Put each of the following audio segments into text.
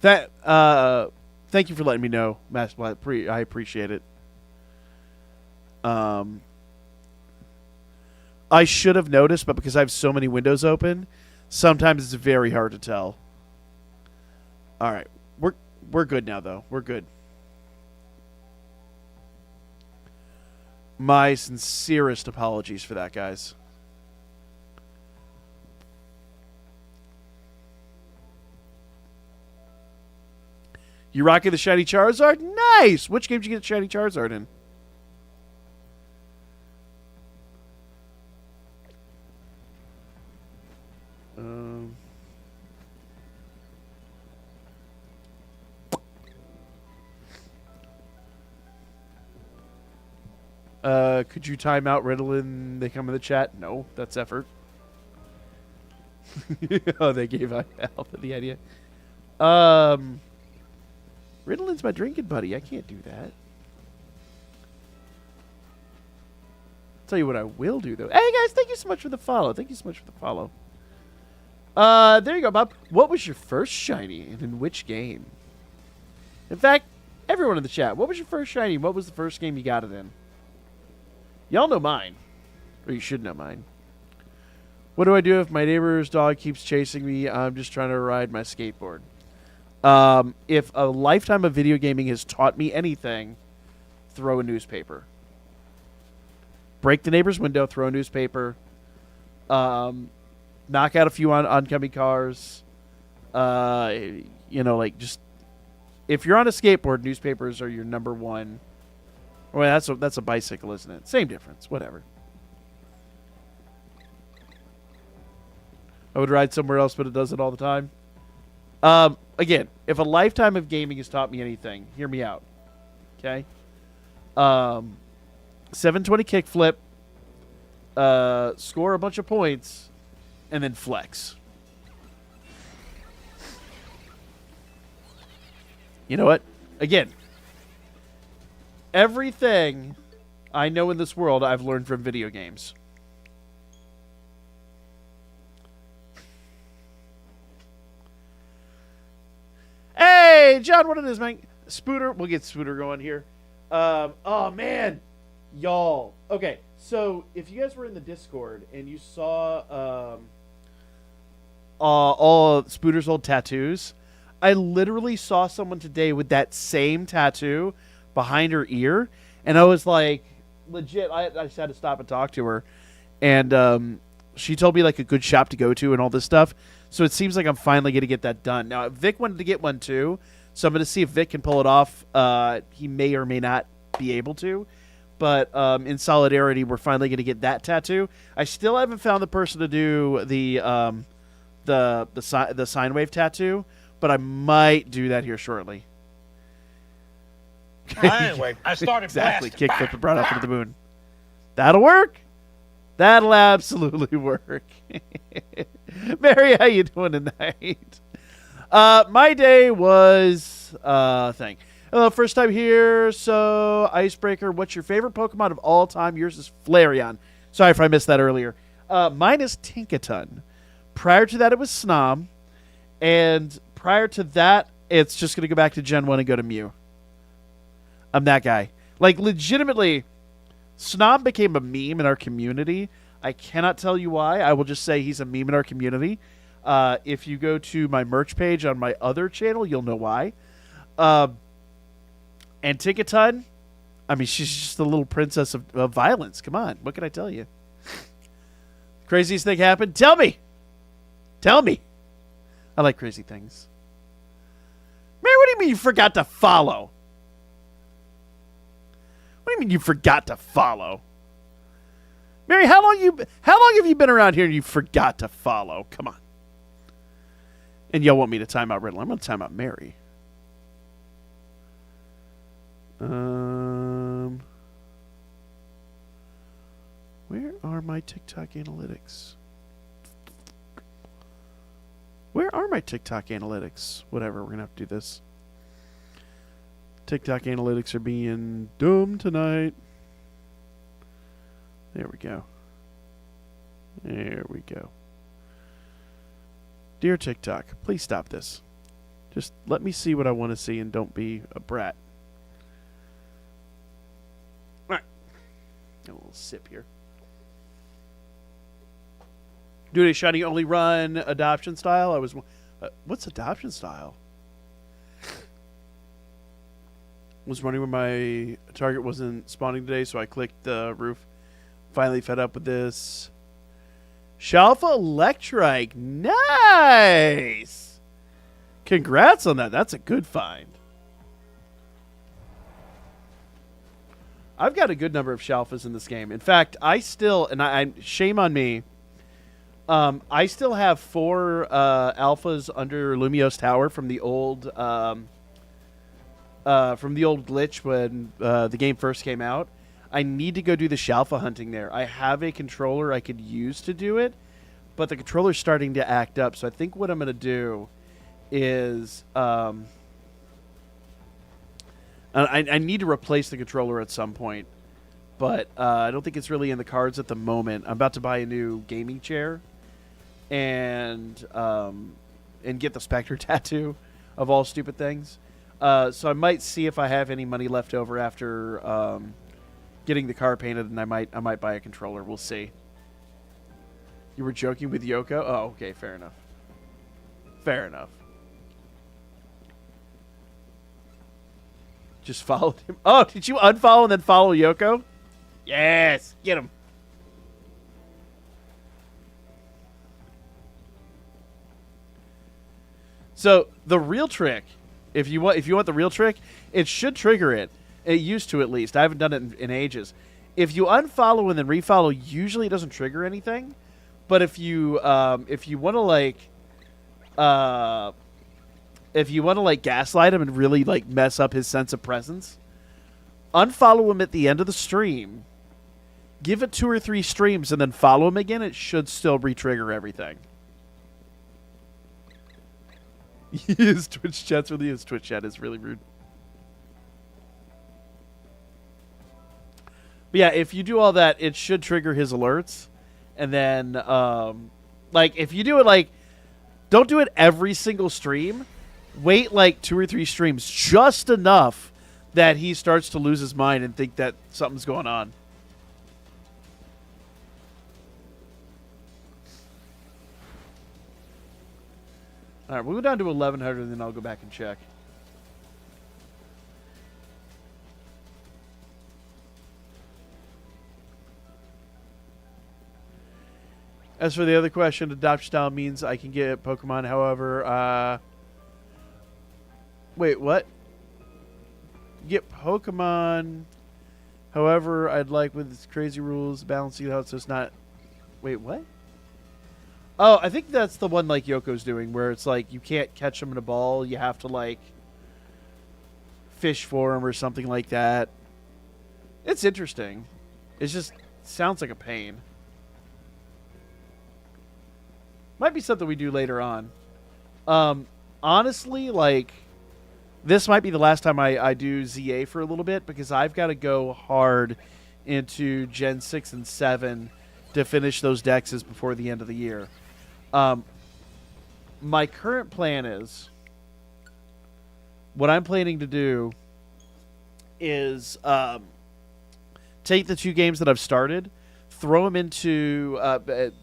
Thank you for letting me know, Master. I appreciate it. Um, I should have noticed, but because I have so many windows open, sometimes it's very hard to tell. All right, we're good now, though. We're good. My sincerest apologies for that, guys. You rocking the shiny Charizard? Nice. Which game did you get shiny Charizard in? Um, could you time out Ritalin? They come in the chat. No, that's effort. Oh, they gave Alpha the idea. Ritalin's my drinking buddy. I can't do that. Tell you what I will do, though. Hey, guys, thank you so much for the follow. Thank you so much for the follow. There you go, Bob. What was your first shiny and in which game? In fact, everyone in the chat, what was your first shiny? What was the first game you got it in? Y'all know mine. Or you should know mine. What do I do if my neighbor's dog keeps chasing me? I'm just trying to ride my skateboard. If a lifetime of video gaming has taught me anything, throw a newspaper. Break the neighbor's window, throw a newspaper. Knock out a few oncoming cars. Just if you're on a skateboard, newspapers are your number one. Well, that's a bicycle, isn't it? Same difference. Whatever. I would ride somewhere else, but it does it all the time. Again, if a lifetime of gaming has taught me anything, hear me out. Okay? 720 kickflip, score a bunch of points, and then flex. You know what? Again, everything I know in this world I've learned from video games. Hey, John, what it is, man? Spooter, we'll get Spooter going here. Oh, man. Y'all. Okay, so if you guys were in the Discord and you saw all Spooter's old tattoos, I literally saw someone today with that same tattoo behind her ear, and I was like, legit, I just had to stop and talk to her, and she told me like a good shop to go to and all this stuff, so it seems like I'm finally going to get that done. Now, Vic wanted to get one too, so I'm going to see if Vic can pull it off. He may or may not be able to, but in solidarity, we're finally going to get that tattoo. I still haven't found the person to do the sine wave tattoo, but I might do that here shortly. Anyway, I started exactly. blasting. Kickflip and brought up into the moon. That'll work. That'll absolutely work. Mary, how you doing tonight? My day was thing. First time here, so Icebreaker. What's your favorite Pokemon of all time? Yours is Flareon. Sorry if I missed that earlier. Mine is Tinkaton. Prior to that, it was Snom. And prior to that, it's just going to go back to Gen 1 and go to Mew. I'm that guy. Like, legitimately, Snom became a meme in our community. I cannot tell you why. I will just say he's a meme in our community. If you go to my merch page on my other channel, you'll know why. And Tinkaton, I mean, she's just a little princess of violence. Come on. What can I tell you? Craziest thing happened? Tell me. Tell me. I like crazy things. Mary, what do you mean you forgot to follow? What do you mean you forgot to follow? Mary, how long have you been around here and you forgot to follow? Come on. And y'all want me to time out Riddle. I'm going to time out Mary. Where are my TikTok analytics? Where are my TikTok analytics? Whatever, we're going to have to do this. TikTok analytics are being dumb tonight. There we go. There we go. Dear TikTok, please stop this. Just let me see what I want to see and don't be a brat. All right. A little sip here. Dude, a shiny only run adoption style? I was... what's adoption style? Was running when my target wasn't spawning today, so I clicked the roof. Finally fed up with this. Shalfa Electrike. Nice! Congrats on that. That's a good find. I've got a good number of Shalfas in this game. In fact, I still, and I shame on me, I still have 4 alphas under Lumiose Tower from the old glitch when the game first came out. I need to go do the Shalfa hunting there. I have a controller I could use to do it, but the controller's starting to act up. So I think what I'm going to do is I need to replace the controller at some point, but I don't think it's really in the cards at the moment. I'm about to buy a new gaming chair and get the Spectre tattoo of all stupid things. So I might see if I have any money left over after getting the car painted, and I might buy a controller. We'll see. You were joking with Yoko? Oh, okay, fair enough. Fair enough. Just followed him. Oh, did you unfollow and then follow Yoko? Yes, get him. So the real trick, if you want the real trick, it should trigger it. It used to, at least. I haven't done it in ages. If you unfollow and then refollow, usually it doesn't trigger anything. But if you want to gaslight him and really mess up his sense of presence, unfollow him at the end of the stream. Give it 2 or 3 streams and then follow him again. It should still re-trigger everything. His Twitch chat's really his Twitch chat is really rude. But yeah, if you do all that, it should trigger his alerts. And then, if you do it, don't do it every single stream. Wait, 2 or 3 streams, just enough that he starts to lose his mind and think that something's going on. All right, we'll go down to 1,100, and then I'll go back and check. As for the other question, adoption style means I can get Pokemon. However, wait, what? Get Pokemon. However, I'd like with its crazy rules, balancing it out so it's not. Wait, what? Oh, I think that's the one Yoko's doing, where it's you can't catch them in a ball. You have to fish for them or something like that. It's interesting. It just sounds like a pain. Might be something we do later on. Honestly, this might be the last time I do ZA for a little bit, because I've got to go hard into Gen 6 and 7 to finish those dexes before the end of the year. My current plan is, what I'm planning to do is take the 2 games that I've started, throw them into,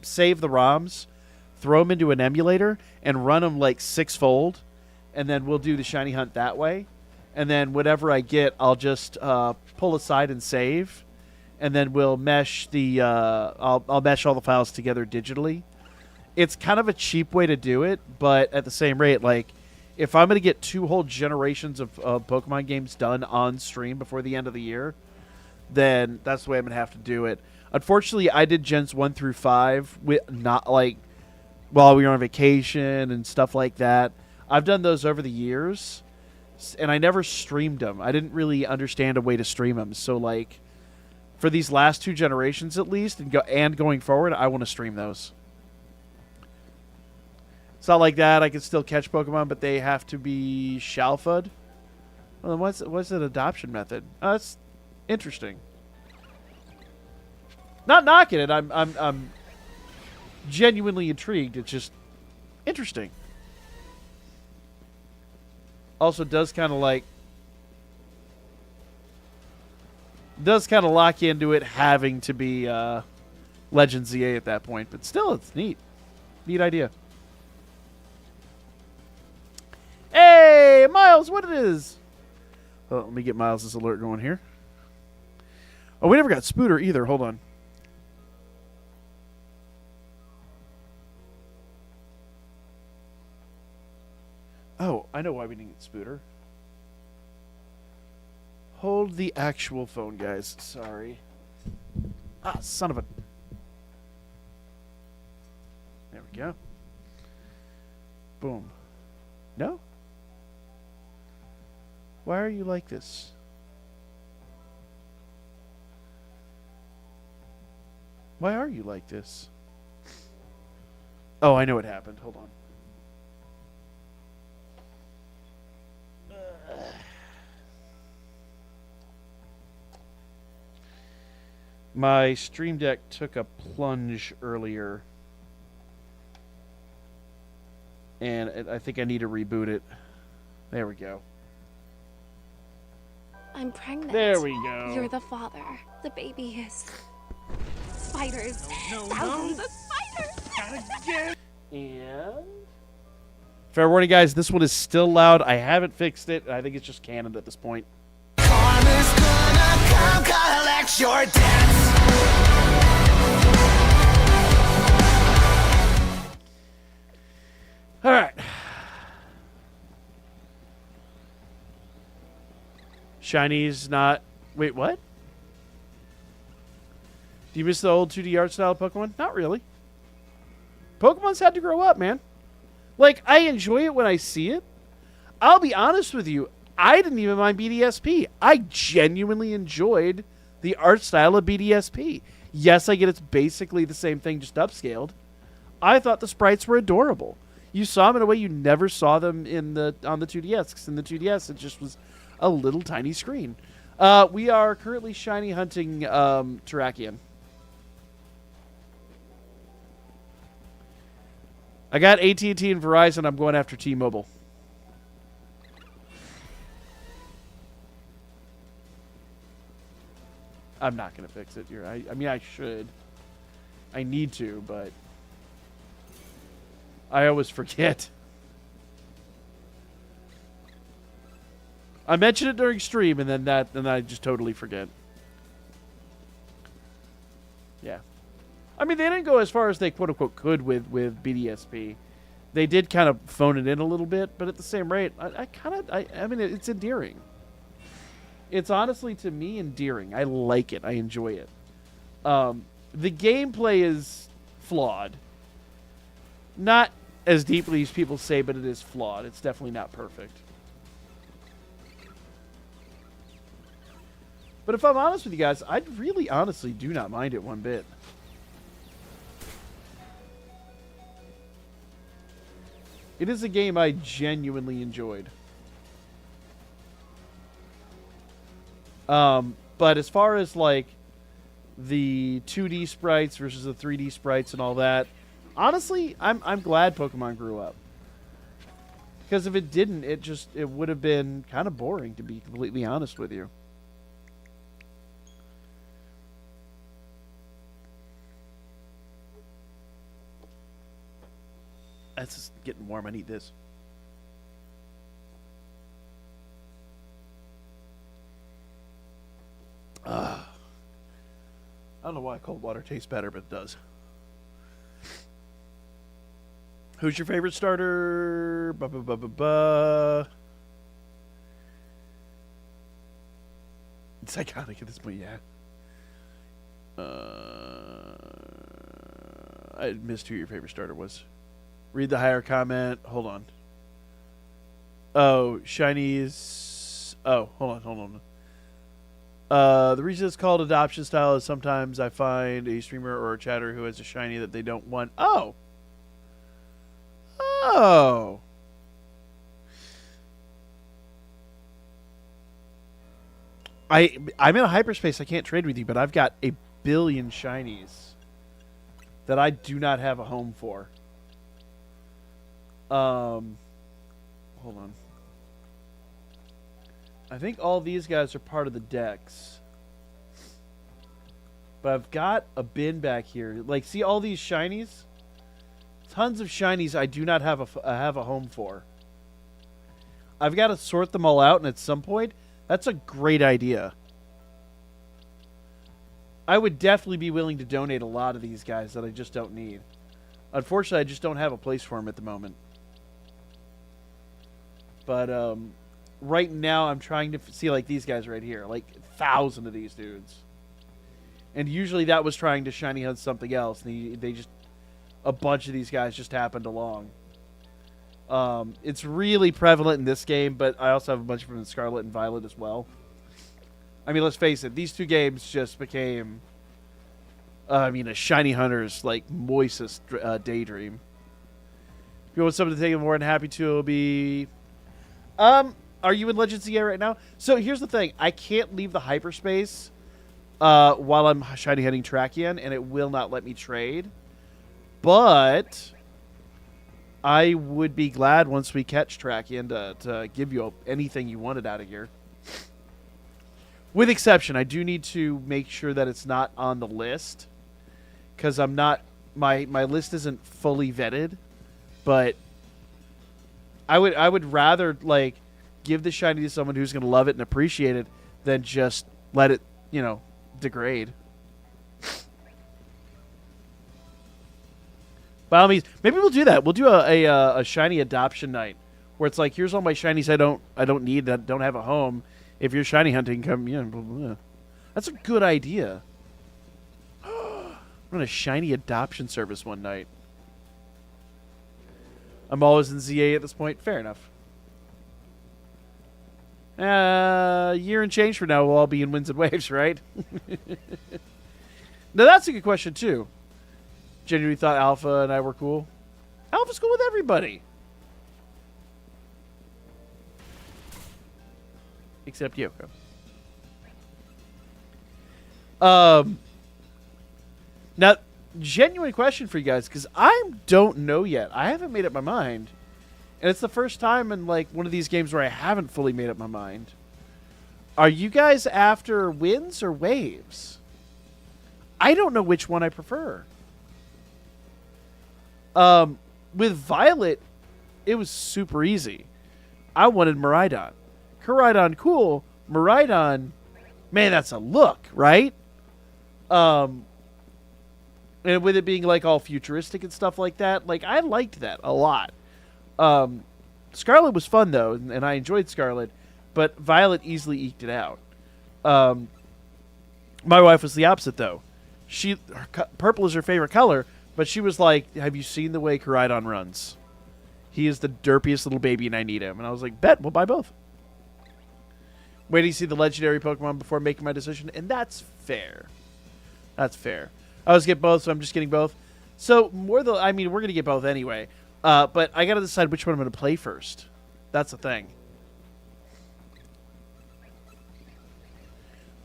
save the ROMs, throw them into an emulator, and run them 6-fold, and then we'll do the shiny hunt that way. And then whatever I get, I'll just pull aside and save, and then we'll mesh the I'll mesh all the files together digitally. It's kind of a cheap way to do it, but at the same rate, if I'm going to get 2 whole generations of Pokemon games done on stream before the end of the year, then that's the way I'm going to have to do it. Unfortunately, I did Gens 1 through 5 with not while we were on vacation and stuff like that. I've done those over the years, and I never streamed them. I didn't really understand a way to stream them. So, for these last 2 generations at least, and going forward, I want to stream those. It's not like that. I can still catch Pokemon, but they have to be Shalfa'd. Well, then what's an adoption method? Oh, that's interesting. Not knocking it. I'm genuinely intrigued. It's just interesting. Also does kind of like lock you into it having to be Legend ZA at that point, but still, it's neat. Neat idea. Hey, Miles, what it is? Oh, let me get Miles' alert going here. Oh, we never got Spooter either. Hold on. Oh, I know why we didn't get Spooter. Hold the actual phone, guys. Sorry. Ah, son of a... There we go. Boom. No? Why are you like this? Why are you like this? Oh, I know what happened. Hold on. My Stream Deck took a plunge earlier. And I think I need to reboot it. There we go. I'm pregnant. There we go. You're the father. The baby is... spiders. Thousands of spiders. And... fair warning, guys, this one is still loud. I haven't fixed it. I think it's just canon at this point. Karma's gonna come collect your debts. All right. Shiny's not... wait, what? Do you miss the old 2D art style of Pokemon? Not really. Pokemon's had to grow up, man. Like, I enjoy it when I see it. I'll be honest with you. I didn't even mind BDSP. I genuinely enjoyed the art style of BDSP. Yes, I get it's basically the same thing, just upscaled. I thought the sprites were adorable. You saw them in a way you never saw them on the 2DS. Because in the 2DS, it just was a little tiny screen. We are currently shiny hunting Terrakion. I got AT&T and Verizon. I'm going after T-Mobile. I'm not going to fix it. I mean, I should. I need to, but I always forget. I mention it during stream, and then I just totally forget. Yeah. I mean, they didn't go as far as they quote-unquote could with BDSP. They did kind of phone it in a little bit, but at the same rate, I mean, it's endearing. It's honestly, to me, endearing. I like it. I enjoy it. The gameplay is flawed. Not as deeply as people say, but it is flawed. It's definitely not perfect. But if I'm honest with you guys, I really honestly do not mind it one bit. It is a game I genuinely enjoyed. But as far as like the 2D sprites versus the 3D sprites and all that, honestly, I'm glad Pokemon grew up. Because if it didn't, it would have been kind of boring, to be completely honest with you. It's just getting warm. I need this. I don't know why cold water tastes better, but it does. Who's your favorite starter? It's iconic at this point, yeah. I missed who your favorite starter was. Read the higher comment. Hold on. Oh, shinies. Oh, hold on. The reason it's called adoption style is sometimes I find a streamer or a chatter who has a shiny that they don't want. Oh. I'm in a hyperspace. I can't trade with you, but I've got a billion shinies that I do not have a home for. Hold on. I think all these guys are part of the decks. But I've got a bin back here. Like, see all these shinies? Tons of shinies I do not have a home for. I've got to sort them all out, and at some point, that's a great idea. I would definitely be willing to donate a lot of these guys that I just don't need. Unfortunately, I just don't have a place for them at the moment. But right now, I'm trying to see like these guys right here, like 1,000 of these dudes. And usually that was trying to shiny hunt something else, and they just a bunch of these guys just happened along. It's really prevalent in this game, but I also have a bunch of them in Scarlet and Violet as well. I mean, let's face it, these two games just became, a shiny hunter's, like, moistest daydream. If you want something to take it more than happy to, it'll be... are you in Legends EA right now? So, here's the thing. I can't leave the hyperspace while I'm shiny hunting Tracheon, and it will not let me trade. But I would be glad once we catch Tracheon to give you anything you wanted out of here. With exception, I do need to make sure that it's not on the list, because I'm not my list isn't fully vetted. But I would rather like give the shiny to someone who's going to love it and appreciate it than just let it degrade. By all means, maybe we'll do that. We'll do a shiny adoption night where it's like, here's all my shinies I don't need, that don't have a home. If you're shiny hunting, come, blah, blah, blah. That's a good idea. Run a shiny adoption service one night. I'm always in ZA at this point. Fair enough. Year and change from now, we'll all be in Winds and Waves, right? Now, that's a good question, too. Genuinely thought Alpha and I were cool. Alpha's cool with everybody. Except Yoko. Now, genuine question for you guys, because I don't know yet. I haven't made up my mind. And it's the first time in like one of these games where I haven't fully made up my mind. Are you guys after winds or waves? I don't know which one I prefer. With Violet, it was super easy. I wanted Miraidon. Koraidon, cool. Miraidon, man, that's a look, right? And with it being like all futuristic and stuff like that, like I liked that a lot. Scarlet was fun though, and I enjoyed Scarlet, but Violet easily eked it out. My wife was the opposite though. Purple is her favorite color, but she was like, "Have you seen the way Koraidon runs? He is the derpiest little baby, and I need him." And I was like, "Bet, we'll buy both." Waiting to see the legendary Pokemon before making my decision, and that's fair. That's fair. I always get both, so I'm just getting both. So we're going to get both anyway. But I got to decide which one I'm going to play first. That's the thing.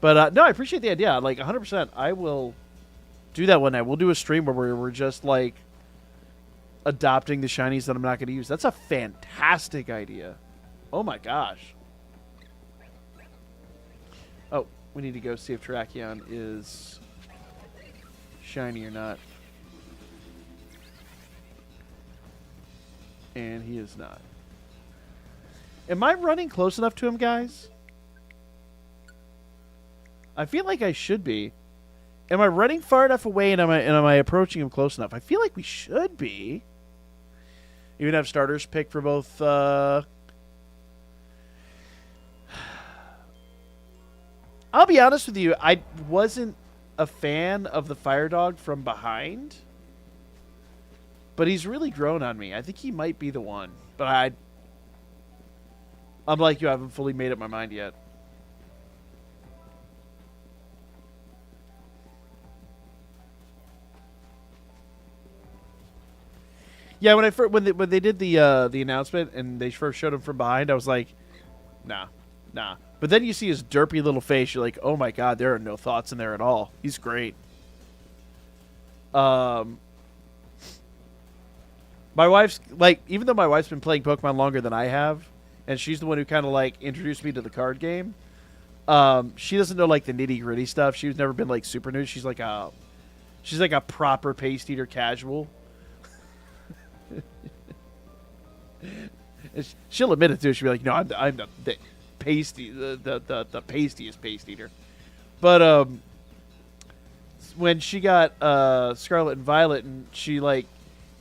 But no, I appreciate the idea. Like 100%, I will do that one night. We'll do a stream where we're just like adopting the shinies that I'm not going to use. That's a fantastic idea. Oh my gosh. Oh, we need to go see if Tracheon is shiny or not. And he is not. Am I running close enough to him, guys? I feel like I should be. Am I running far enough away, and am I approaching him close enough? I feel like we should be. Even have starters picked for both. I'll be honest with you. I wasn't a fan of the Fire Dog from behind, but he's really grown on me. I think he might be the one, but I'm like you. I haven't fully made up my mind yet. Yeah, when they did the announcement and they first showed him from behind, I was like, nah. But then you see his derpy little face, you're like, oh my god, there are no thoughts in there at all. He's great. My wife's like, even though my wife's been playing Pokemon longer than I have, and she's the one who kind of like introduced me to the card game. She doesn't know like the nitty gritty stuff. She's never been like super new. She's like a proper paste eater casual. She'll admit it too. She'll be like, "No, I'm the pasty, the pastiest paste eater." But when she got Scarlet and Violet, and she like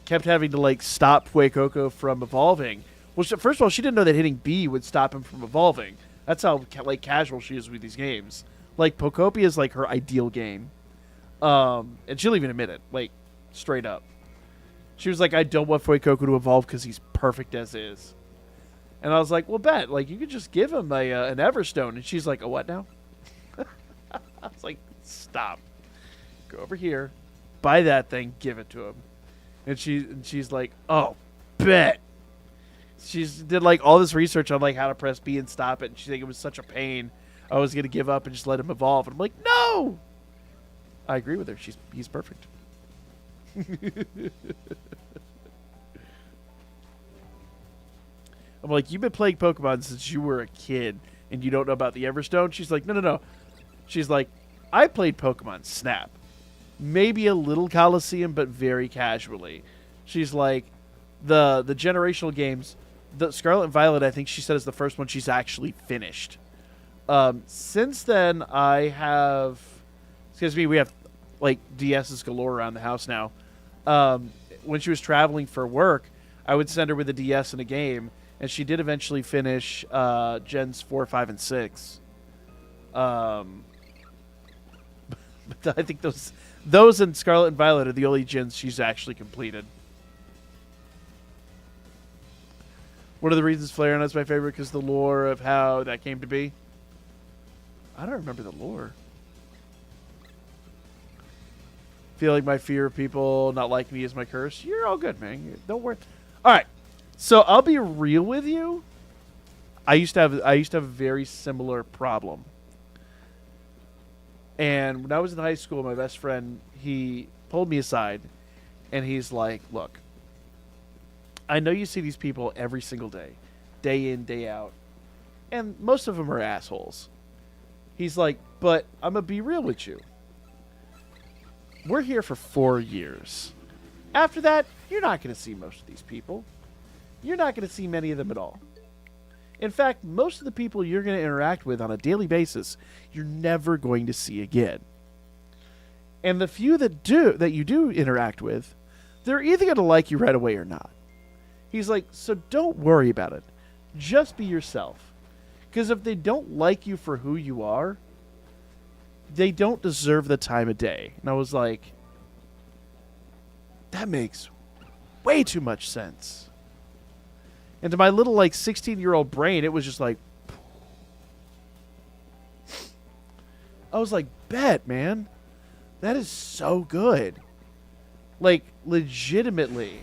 kept having to like stop Fuecoco from evolving. Well, first of all, she didn't know that hitting B would stop him from evolving. That's how like casual she is with these games. Like Pokopia is like her ideal game, and she'll even admit it, like straight up. She was like, "I don't want Fuecoco to evolve because he's perfect as is." And I was like, "Well, bet like you could just give him an Everstone." And she's like, "A what now?" I was like, "Stop. Go over here, buy that thing, give it to him." And she's like, "Oh, bet." She did like all this research on like how to press B and stop it, and she think it was such a pain. I was gonna give up and just let him evolve, and I'm like, no. I agree with her. He's perfect. I'm like, you've been playing Pokemon since you were a kid, and you don't know about the Everstone? She's like, no. She's like, I played Pokemon Snap. Maybe a little Coliseum, but very casually. She's like, the generational games, the Scarlet and Violet, I think she said is the first one she's actually finished. Since then, I have... Excuse me, we have, like, DSs galore around the house now. When she was traveling for work, I would send her with a DS and a game, and she did eventually finish Gens 4, 5, and 6. But I think those and Scarlet and Violet are the only gens she's actually completed. One of the reasons Flareon is my favorite because the lore of how that came to be. I don't remember the lore. Feel like my fear of people not liking me is my curse. You're all good, man. Don't worry. All right. So I'll be real with you. I used to have a very similar problem. And when I was in high school, my best friend, he pulled me aside and he's like, "Look, I know you see these people every single day in, day out, and most of them are assholes." He's like, "But I'm going to be real with you. We're here for 4 years. After that, you're not going to see most of these people. You're not going to see many of them at all. In fact, most of the people you're going to interact with on a daily basis, you're never going to see again. And the few that you do interact with, they're either going to like you right away or not." He's like, "So don't worry about it. Just be yourself. Because if they don't like you for who you are, they don't deserve the time of day." And I was like, that makes way too much sense. And to my little, like, 16-year-old brain, it was just like... I was like, bet, man. That is so good. Like, legitimately.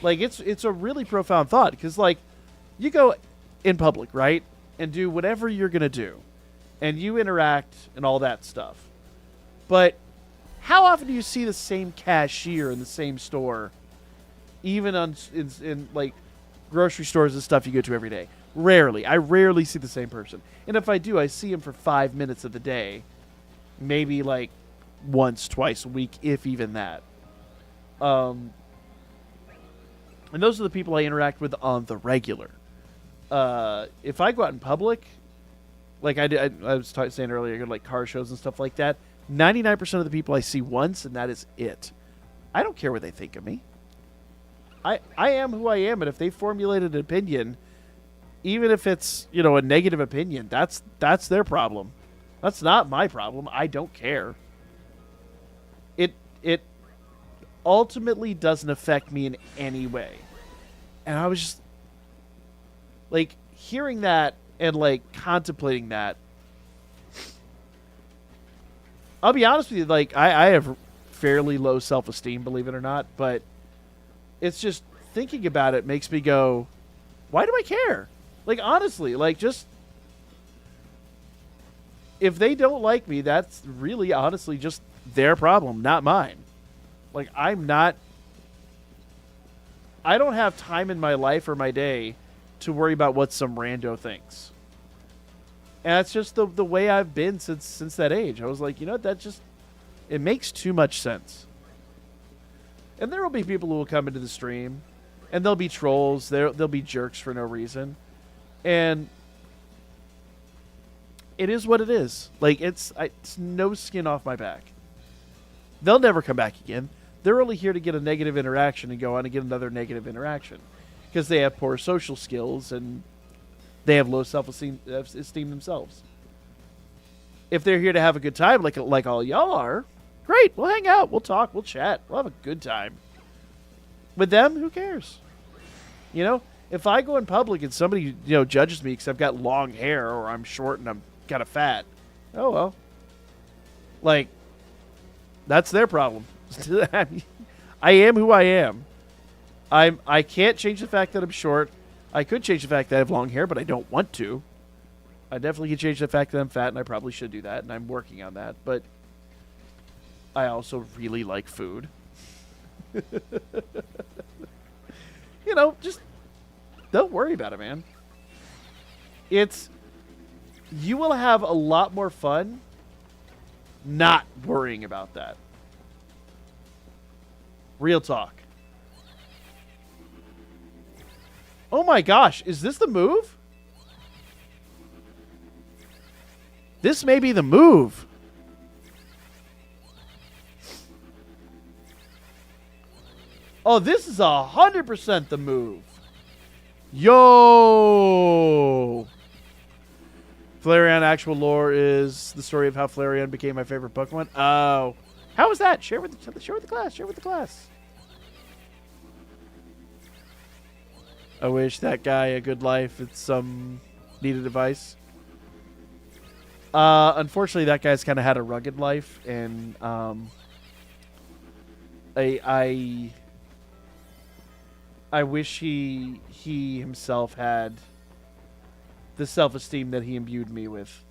Like, it's a really profound thought. Because, like, you go in public, right? And do whatever you're going to do. And you interact and all that stuff. But how often do you see the same cashier in the same store? Even in like, grocery stores and stuff you go to every day. Rarely. I rarely see the same person. And if I do, I see him for 5 minutes of the day. Maybe, like, once, twice a week, if even that. And those are the people I interact with on the regular. If I go out in public, like I was saying earlier, I go to like car shows and stuff like that, 99% of the people I see once, and that is it. I don't care what they think of me. I am who I am, and if they formulated an opinion, even if it's, you know, a negative opinion, that's their problem. That's not my problem. I don't care. It ultimately doesn't affect me in any way. And I was just like hearing that and like contemplating that. I'll be honest with you, like I have fairly low self-esteem, believe it or not, but it's just thinking about it makes me go, why do I care? Like, honestly, like, just if they don't like me, that's really honestly just their problem, not mine. Like, I don't have time in my life or my day to worry about what some rando thinks. And that's just the way I've been since that age. I was like, you know, it makes too much sense. And there will be people who will come into the stream, and there'll be trolls. There'll be jerks for no reason. And it is what it is. Like, it's no skin off my back. They'll never come back again. They're only here to get a negative interaction and go on and get another negative interaction. Because they have poor social skills and they have low self-esteem themselves. If they're here to have a good time, like all y'all are, great. We'll hang out. We'll talk. We'll chat. We'll have a good time. With them, who cares? You know, if I go in public and somebody, judges me because I've got long hair or I'm short and I'm kind of fat, oh well. Like, that's their problem. I am who I am. I can't change the fact that I'm short. I could change the fact that I have long hair, but I don't want to. I definitely could change the fact that I'm fat, and I probably should do that, and I'm working on that. But I also really like food. Just don't worry about it, man. You will have a lot more fun not worrying about that. Real talk. Oh my gosh, is this the move? This may be the move. Oh, this is 100% the move. Yo! Flareon actual lore is the story of how Flareon became my favorite Pokemon. Oh. How was that? Share with the class. Share with the class. I wish that guy a good life. It's some needed advice. Unfortunately, that guy's kind of had a rugged life, and I wish he himself had the self-esteem that he imbued me with.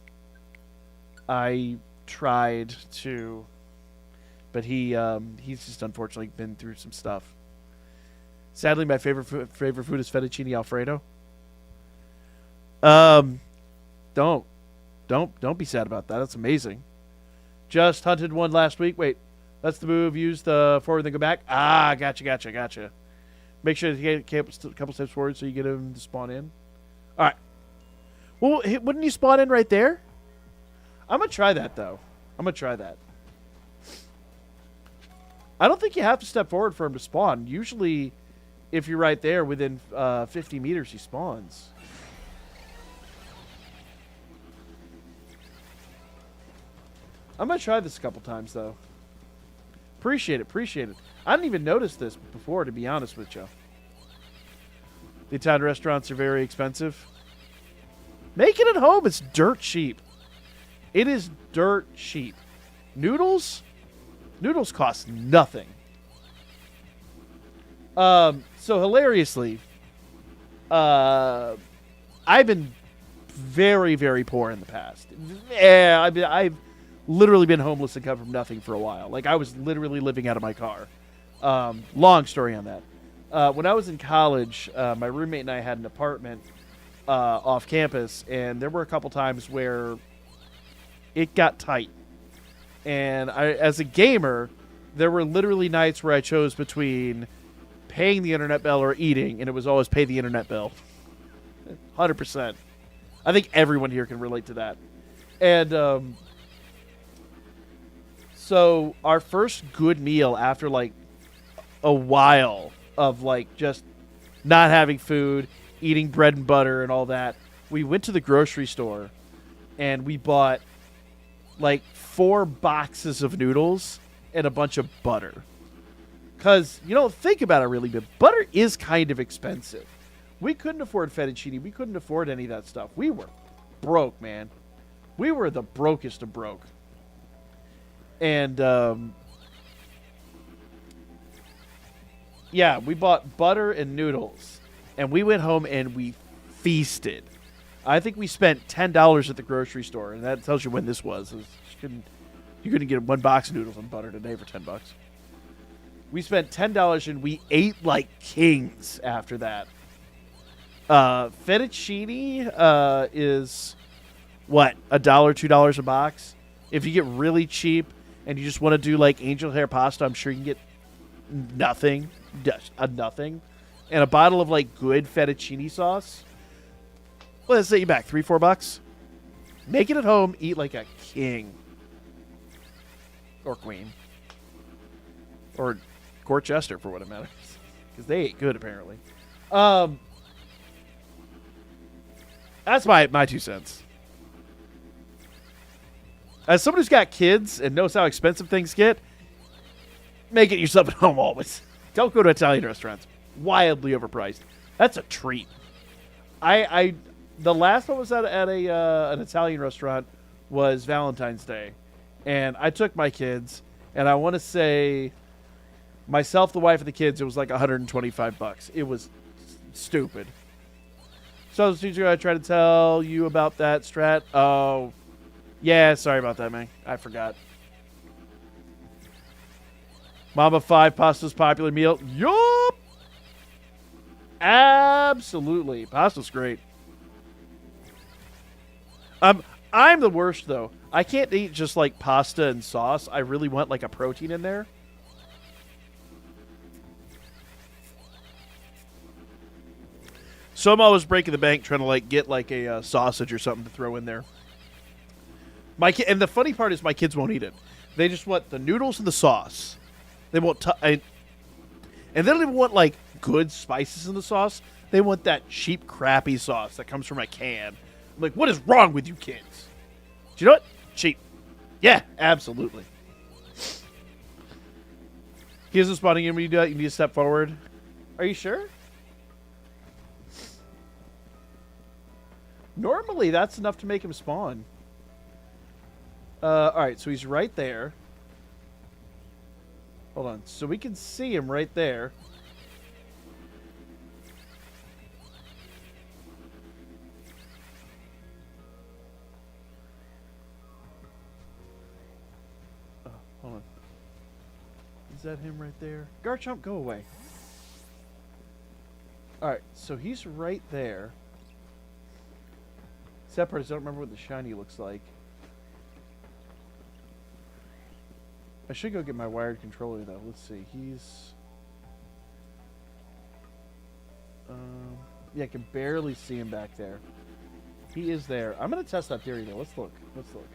I tried to, but he's just unfortunately been through some stuff. Sadly, my favorite food is fettuccine alfredo. Don't be sad about that. That's amazing. Just hunted one last week. Wait, that's the move. Use the forward then go back. Ah, gotcha. Make sure to get a couple steps forward so you get him to spawn in. All right. Well, wouldn't you spawn in right there? I'm gonna try that though. I don't think you have to step forward for him to spawn. Usually, if you're right there within 50 meters, he spawns. I'm going to try this a couple times, though. Appreciate it. I didn't even notice this before, to be honest with you. The Italian restaurants are very expensive. Make it at home. It's dirt cheap. It is dirt cheap. Noodles cost nothing. So hilariously, I've been very, very poor in the past. Yeah, I've literally been homeless and come from nothing for a while. Like, I was literally living out of my car. Long story on that. When I was in college, my roommate and I had an apartment off campus, and there were a couple times where it got tight. And as a gamer, there were literally nights where I chose between paying the internet bill or eating, and it was always pay the internet bill. 100%. I think everyone here can relate to that. And so our first good meal after like a while of like just not having food, eating bread and butter and all that, we went to the grocery store and we bought like 4 boxes of noodles and a bunch of butter. Because, think about it really, but butter is kind of expensive. We couldn't afford fettuccine. We couldn't afford any of that stuff. We were broke, man. We were the brokest of broke. And, yeah, we bought butter and noodles. And we went home and we feasted. I think we spent $10 at the grocery store. And that tells you when this was. You couldn't get 1 box of noodles and butter today for $10. We spent $10 and we ate like kings after that. Fettuccine is what, $1, $2 a box. If you get really cheap and you just want to do like angel hair pasta, I'm sure you can get nothing, just a nothing, and a bottle of like good fettuccine sauce. Well, let's set you back $3-4. Make it at home. Eat like a king or queen or court jester for what it matters, because they ate good apparently. That's my 2 cents. As someone who's got kids and knows how expensive things get, make it yourself at home always. Don't go to Italian restaurants. Wildly overpriced. That's a treat. The last one was at an Italian restaurant was Valentine's Day, and I took my kids, and I want to say myself, the wife, and the kids, it was like $125. It was stupid. So I was going to try to tell you about that, Strat. Oh, yeah, sorry about that, man. I forgot. Mama 5 pasta's popular meal. Yup! Absolutely. Pasta's great. I'm the worst, though. I can't eat just like pasta and sauce. I really want like a protein in there. So I'm always breaking the bank trying to like get like a sausage or something to throw in there. And the funny part is my kids won't eat it. They just want the noodles and the sauce. They won't and they don't even want like good spices in the sauce. They want that cheap, crappy sauce that comes from a can. I'm like, what is wrong with you kids? Do you know what? Cheap. Yeah, absolutely. He isn't spawning in when you do that. You need to step forward. Are you sure? Normally, that's enough to make him spawn. All right, so he's right there. Hold on. So we can see him right there. Oh, hold on. Is that him right there? Garchomp, go away. All right, so he's right there. Sad part is I don't remember what the shiny looks like. I should go get my wired controller, though. Let's see. He's... yeah, I can barely see him back there. He is there. I'm going to test that theory, though. Let's look. Let's look.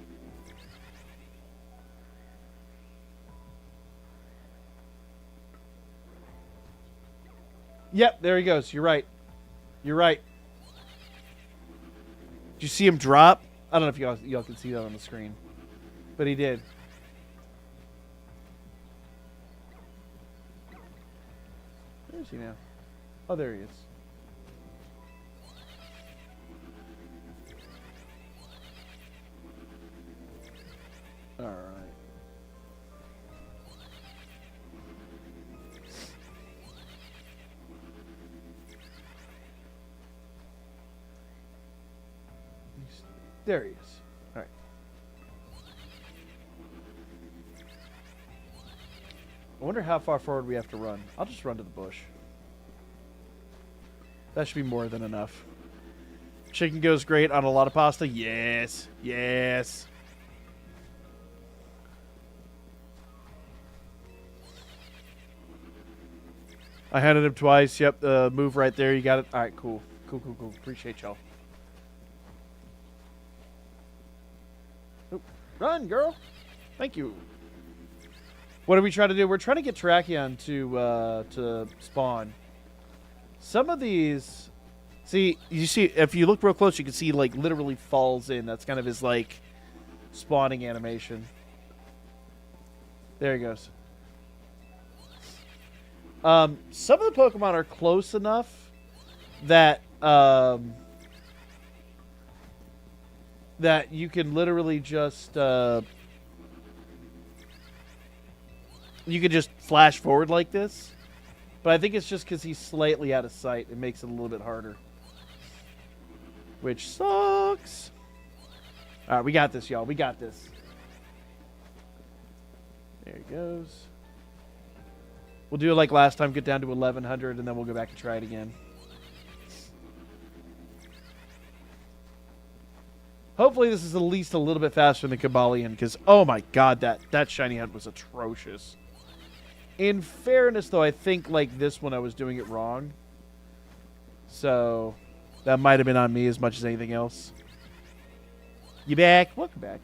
Yep, there he goes. You're right. You're right. Did you see him drop? I don't know if y'all can see that on the screen. But he did. Where is he now? Oh, there he is. All right. There he is. All right. I wonder how far forward we have to run. I'll just run to the bush. That should be more than enough. Chicken goes great on a lot of pasta. Yes. Yes. I handed him twice. Yep, move right there. You got it. All right, cool. Cool, cool, cool. Appreciate y'all. Run, girl. Thank you. What are we trying to do? We're trying to get Terrakion to spawn. Some of these... See, you see, if you look real close, you can see, like, literally falls in. That's kind of his, like, spawning animation. There he goes. Some of the Pokemon are close enough that... that you can literally just you can just flash forward like this, but I think it's just because he's slightly out of sight. It makes it a little bit harder, which sucks. All right, we got this, y'all. We got this. There he goes. We'll do it like last time. Get down to 1100, and then we'll go back and try it again. Hopefully this is at least a little bit faster than Cobalion, because, oh my god, that shiny hunt was atrocious. In fairness, though, I think, like, this one I was doing it wrong. So, that might have been on me as much as anything else. You back? Welcome back.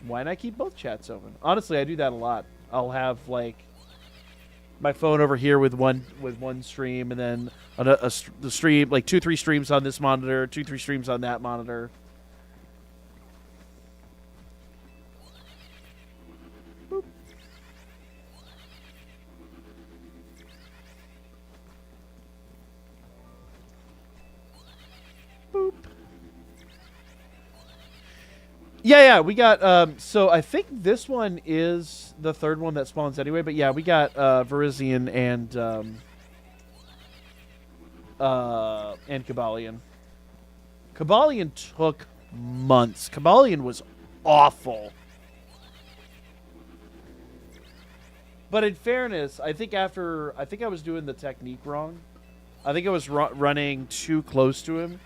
Why not keep both chats open? Honestly, I do that a lot. I'll have, like, my phone over here with one stream, and then the stream, like 2-3 streams on this monitor, 2-3 streams on that monitor. Boop. Boop. Yeah, we got, so I think this one is the third one that spawns anyway, but yeah, we got, Virizion and Cobalion. Cobalion took months. Cobalion was awful. But in fairness, I think I was doing the technique wrong. I think I was running too close to him,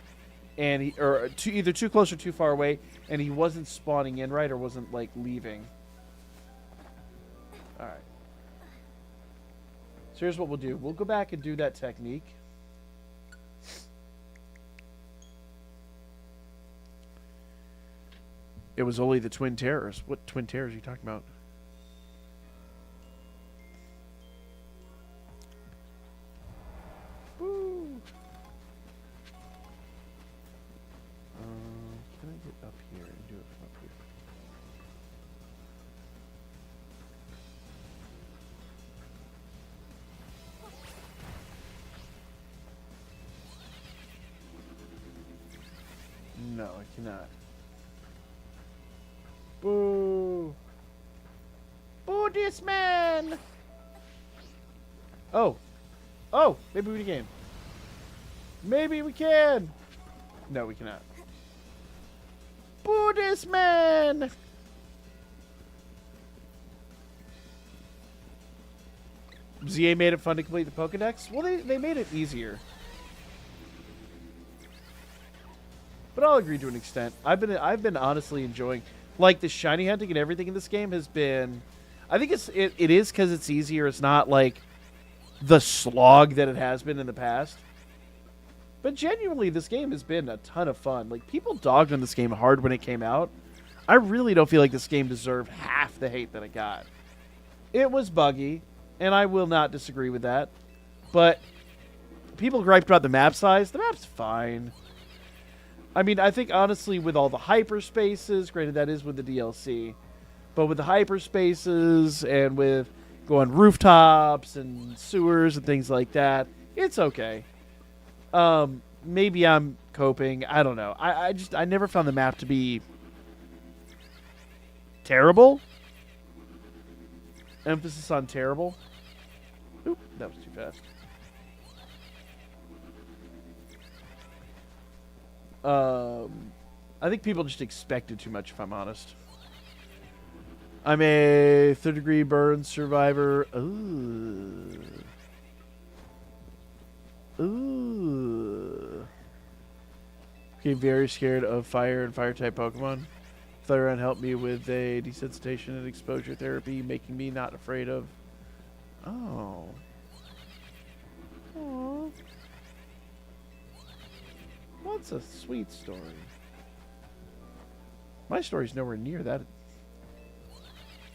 and either too close or too far away, and he wasn't spawning in right or wasn't, like, leaving. All right. So here's what we'll do. We'll go back and do that technique. It was only the Twin Terrors. What Twin Terrors are you talking about? Woo! Can I get up here and do it from up here? No, I cannot. Boo! Boo this man! Oh. Oh, maybe we can. Maybe we can! No, we cannot. Boo this man! ZA made it fun to complete the Pokedex? Well, they made it easier. But I'll agree to an extent. I've been honestly enjoying, like, the shiny hunting and everything in this game has been. I think it is because it's easier. It's not like the slog that it has been in the past. But genuinely, this game has been a ton of fun. Like, people dogged on this game hard when it came out. I really don't feel like this game deserved half the hate that it got. It was buggy, and I will not disagree with that. But people griped about the map size. The map's fine. I mean, I think, honestly, with all the hyperspaces, granted that is with the DLC, but with the hyperspaces and with going rooftops and sewers and things like that, it's okay. Maybe I'm coping. I don't know. I never found the map to be terrible. Emphasis on terrible. Oop, that was too fast. I think people just expected too much, if I'm honest. I'm a third-degree burn survivor. Ooh. Ooh. Okay, very scared of fire and fire-type Pokemon. Thunderon helped me with a desensitization and exposure therapy, making me not afraid of... Oh. Aww. That's a sweet story. My story's nowhere near that.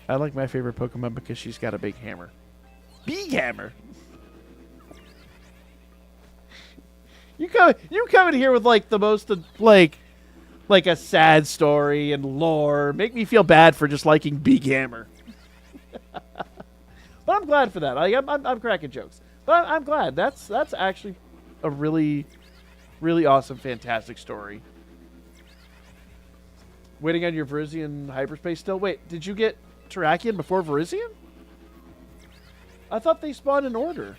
I like my favorite Pokemon because she's got a big hammer. Big hammer! You come in here with, like, the most, like a sad story and lore. Make me feel bad for just liking Big Hammer. But I'm glad for that. I'm cracking jokes. But I'm glad. That's actually a really, really awesome, fantastic story. Waiting on your Virizion hyperspace still? Wait, did you get Terrakion before Virizion? I thought they spawned in order.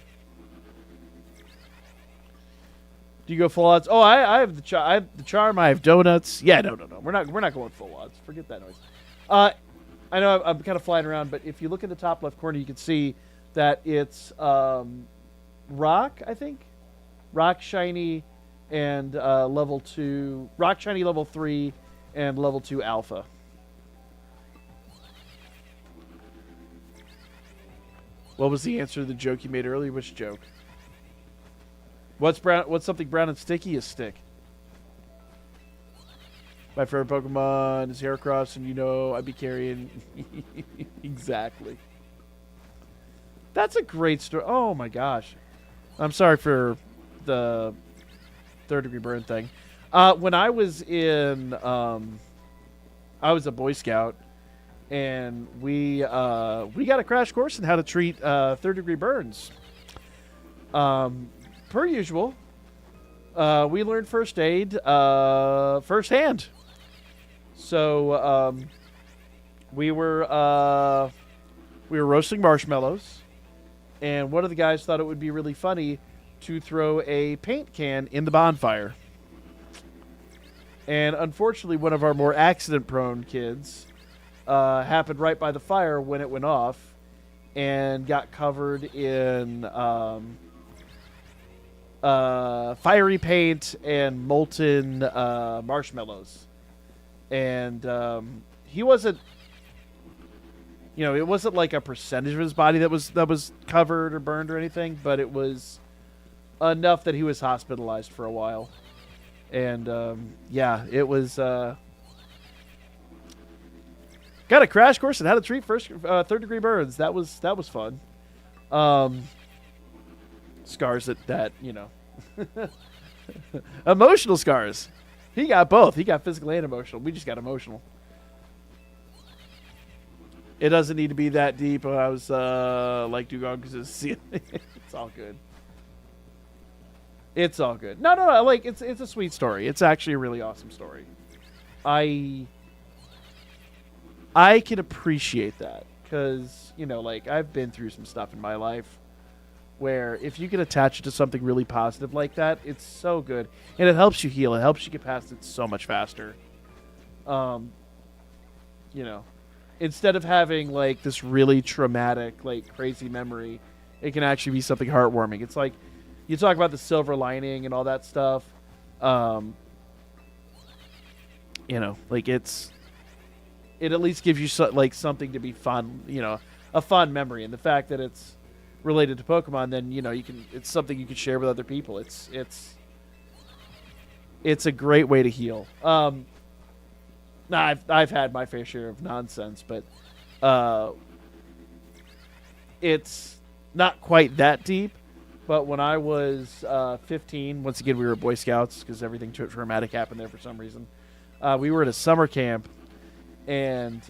Do you go full odds? Oh, I have the charm. I have donuts. Yeah, no. We're not going full odds. Forget that noise. I know I'm kind of flying around, but if you look in the top left corner, you can see that it's rock. I think rock, shiny, and level 2 Rock Shiny level 3 and level 2 Alpha. What was the answer to the joke you made earlier? Which joke? What's brown? What's something brown and sticky? A stick. My favorite Pokemon is Heracross, and you know I'd be carrying. Exactly. That's a great story. Oh my gosh. I'm sorry for the third degree burn thing. When I was in, I was a Boy Scout, and we got a crash course in how to treat third degree burns. Per usual, we learned first aid firsthand. So we were roasting marshmallows, and one of the guys thought it would be really funny to throw a paint can in the bonfire. And unfortunately, one of our more accident-prone kids happened right by the fire when it went off and got covered in fiery paint and molten marshmallows. And he wasn't, it wasn't like a percentage of his body that was covered or burned or anything, but it was enough that he was hospitalized for a while. And yeah, it was got a crash course on how to treat third degree burns. That was fun. Scars that emotional scars. He got both. He got physical and emotional. We just got emotional. It doesn't need to be that deep. I was like Dugong's. It's all good. It's all good. No. Like it's a sweet story. It's actually a really awesome story. I can appreciate that because like I've been through some stuff in my life where if you can attach it to something really positive like that, it's so good. And it helps you heal. It helps you get past it so much faster. Instead of having like this really traumatic, like crazy memory, it can actually be something heartwarming. It's like you talk about the silver lining and all that stuff. Like it at least gives you something to be fun, a fun memory. And the fact that it's related to Pokemon, then it's something you can share with other people. It's a great way to heal. I've had my fair share of nonsense, but it's not quite that deep. But when I was 15, once again we were Boy Scouts because everything traumatic happened there for some reason. We were at a summer camp, and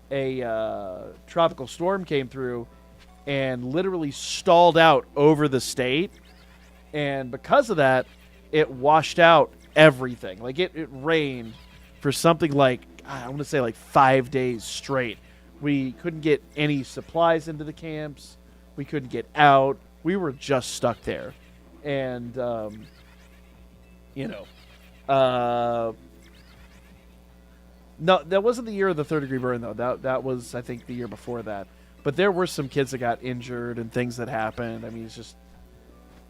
a tropical storm came through and literally stalled out over the state. And because of that, it washed out everything. Like it rained for something like, I want to say like 5 days straight. We couldn't get any supplies into the camps. We couldn't get out. We were just stuck there. And, no, that wasn't the year of the third degree burn, though. That was, I think, the year before that. But there were some kids that got injured and things that happened. I mean, it's just,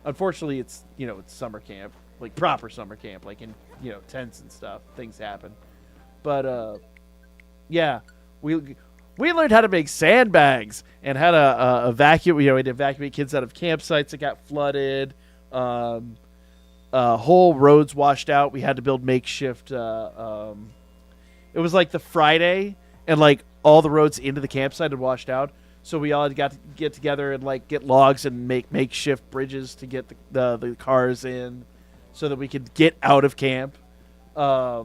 unfortunately, it's summer camp, like proper summer camp, like in, tents and stuff. Things happen. But, yeah, we learned how to make sandbags and how to evacuate. We had to evacuate kids out of campsites that got flooded. Whole roads washed out. We had to build makeshift. It was like the Friday, and like all the roads into the campsite had washed out. So we all got to get together and like get logs and make makeshift bridges to get the cars in, so that we could get out of camp. But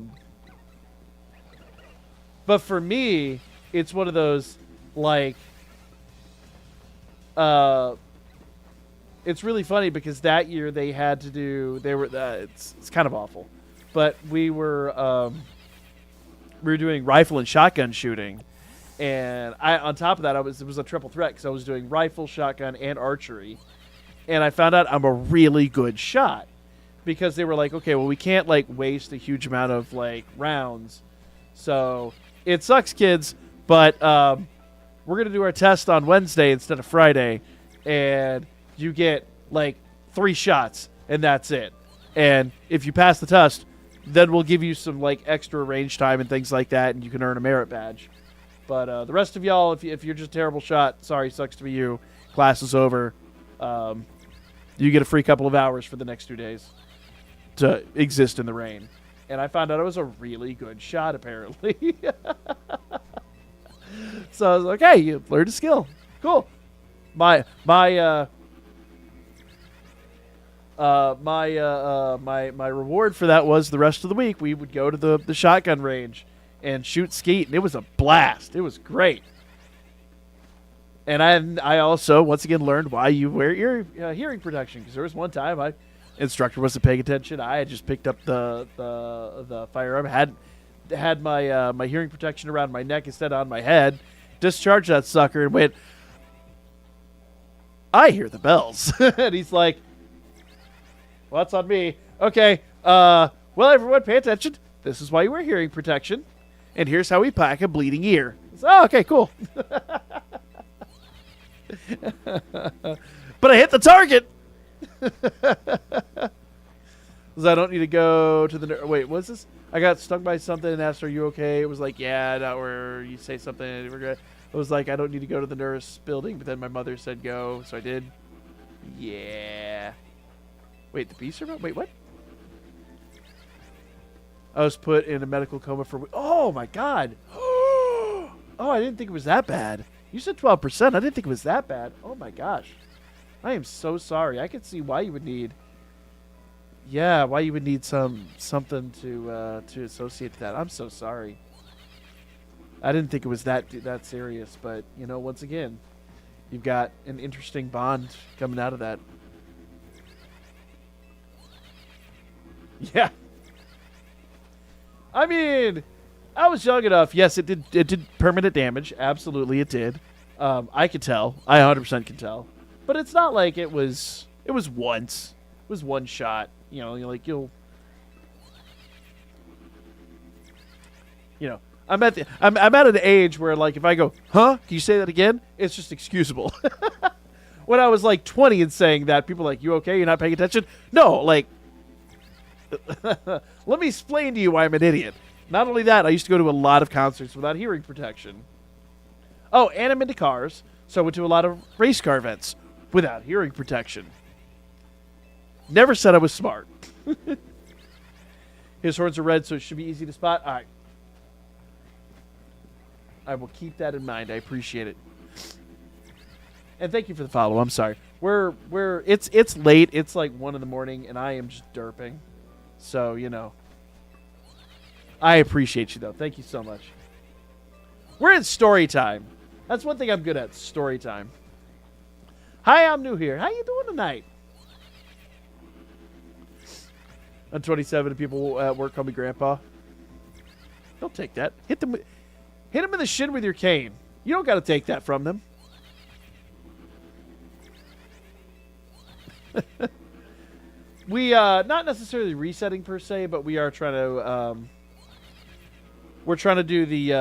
for me, it's one of those like. It's really funny because that year they had to do. It's kind of awful, but we were doing rifle and shotgun shooting. And on top of that, it was a triple threat because I was doing rifle, shotgun, and archery. And I found out I'm a really good shot because they were like, okay, well, we can't like waste a huge amount of like rounds. So it sucks, kids, but we're going to do our test on Wednesday instead of Friday. And you get like 3 shots and that's it. And if you pass the test, then we'll give you some like extra range time and things like that, and you can earn a merit badge. But the rest of y'all, if you're just a terrible shot, sorry, sucks to be you. Class is over. You get a free couple of hours for the next 2 days to exist in the rain. And I found out I was a really good shot, apparently. So I was like, hey, you learned a skill. Cool. My reward for that was the rest of the week we would go to the shotgun range and shoot skeet, and it was a blast. It was great. And I also once again learned why you wear ear hearing protection, because there was one time my instructor wasn't paying attention. I had just picked up the firearm, had my my hearing protection around my neck instead of on my head, discharged that sucker, and went, I hear the bells. And he's like, well, that's on me. Okay, well, everyone, pay attention. This is why you wear hearing protection, and here's how we pack a bleeding ear. So, oh, okay, cool. But I hit the target. Because I don't need to go to the... Wait, what's this? I got stung by something and asked, are you okay? It was like, yeah, not where you say something and regret. It was like, I don't need to go to the nurse building, but then my mother said go, so I did. Yeah. Wait, the beast survived? Wait, what? I was put in a medical coma for... Oh, my God. Oh, I didn't think it was that bad. You said 12%. I didn't think it was that bad. Oh, my gosh. I am so sorry. I could see why you would need... Yeah, why you would need something to associate to that. I'm so sorry. I didn't think it was that serious, but, you know, once again, you've got an interesting bond coming out of that. Yeah. I mean, I was young enough. Yes, it did permanent damage. Absolutely, it did. I could tell. I 100% could tell. But it's not like it was once. It was one shot. You know, I'm at an age where, like, if I go, huh? Can you say that again? It's just excusable. When I was like 20 and saying that, people were like, you okay? You're not paying attention? No, like, let me explain to you why I'm an idiot. Not only that, I used to go to a lot of concerts without hearing protection. Oh, and I'm into cars, so I went to a lot of race car events without hearing protection. Never said I was smart. His horns are red, so it should be easy to spot. All right. I will keep that in mind. I appreciate it. And thank you for the follow. I'm sorry. It's late. It's like 1 a.m, and I am just derping. So, you know. I appreciate you, though. Thank you so much. We're in story time. That's one thing I'm good at, story time. Hi, I'm new here. How you doing tonight? I'm 27 and people at work call me Grandpa. Don't take that. Hit them in the shin with your cane. You don't got to take that from them. We not necessarily resetting per se, but we are trying to we're trying to do the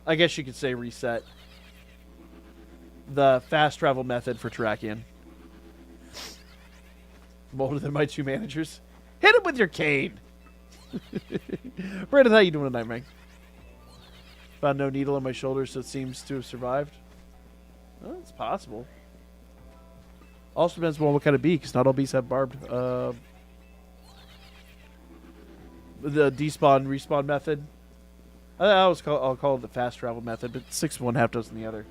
I guess you could say reset. The fast travel method for Terrakion. I'm older than my 2 managers. Hit him with your cane. Brandon, how you doing tonight, man? Found no needle on my shoulder, so it seems to have survived. Well, it's possible. Also depends on what kind of bee, because not all bees have barbed. The despawn, respawn method. I'll call it the fast travel method, but 6 of one, half dozen the other.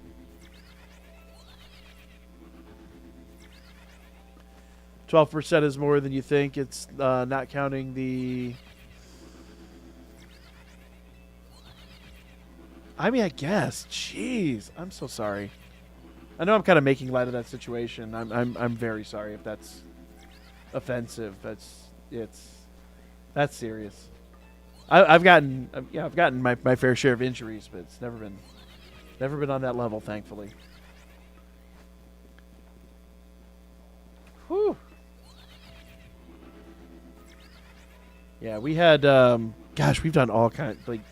12% is more than you think. It's not counting the... I mean, I guess. Jeez, I'm so sorry. I know I'm kind of making light of that situation. I'm very sorry if that's offensive. That's serious. I've gotten my fair share of injuries, but it's never been on that level, thankfully. Whew. Yeah, we had, gosh, we've done all kinds, like,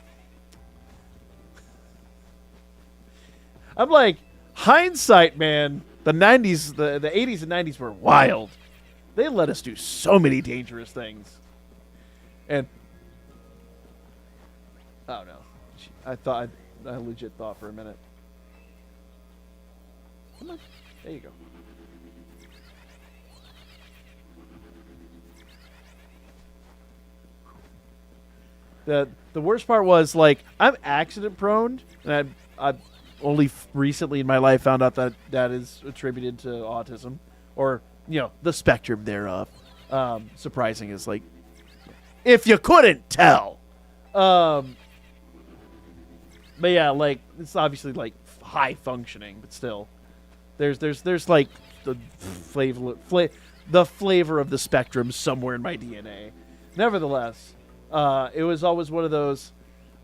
I'm like, hindsight, man, The 90s, the 80s and 90s were wild. They let us do so many dangerous things. And oh no, I legit thought for a minute. Come on, there you go. The worst part was, like, I'm accident prone, and I only recently in my life found out that is attributed to autism, or the spectrum thereof. Surprising is, like, if you couldn't tell. But yeah, like, it's obviously like high functioning, but still, there's like the flavor of the spectrum somewhere in my DNA. Nevertheless, it was always one of those.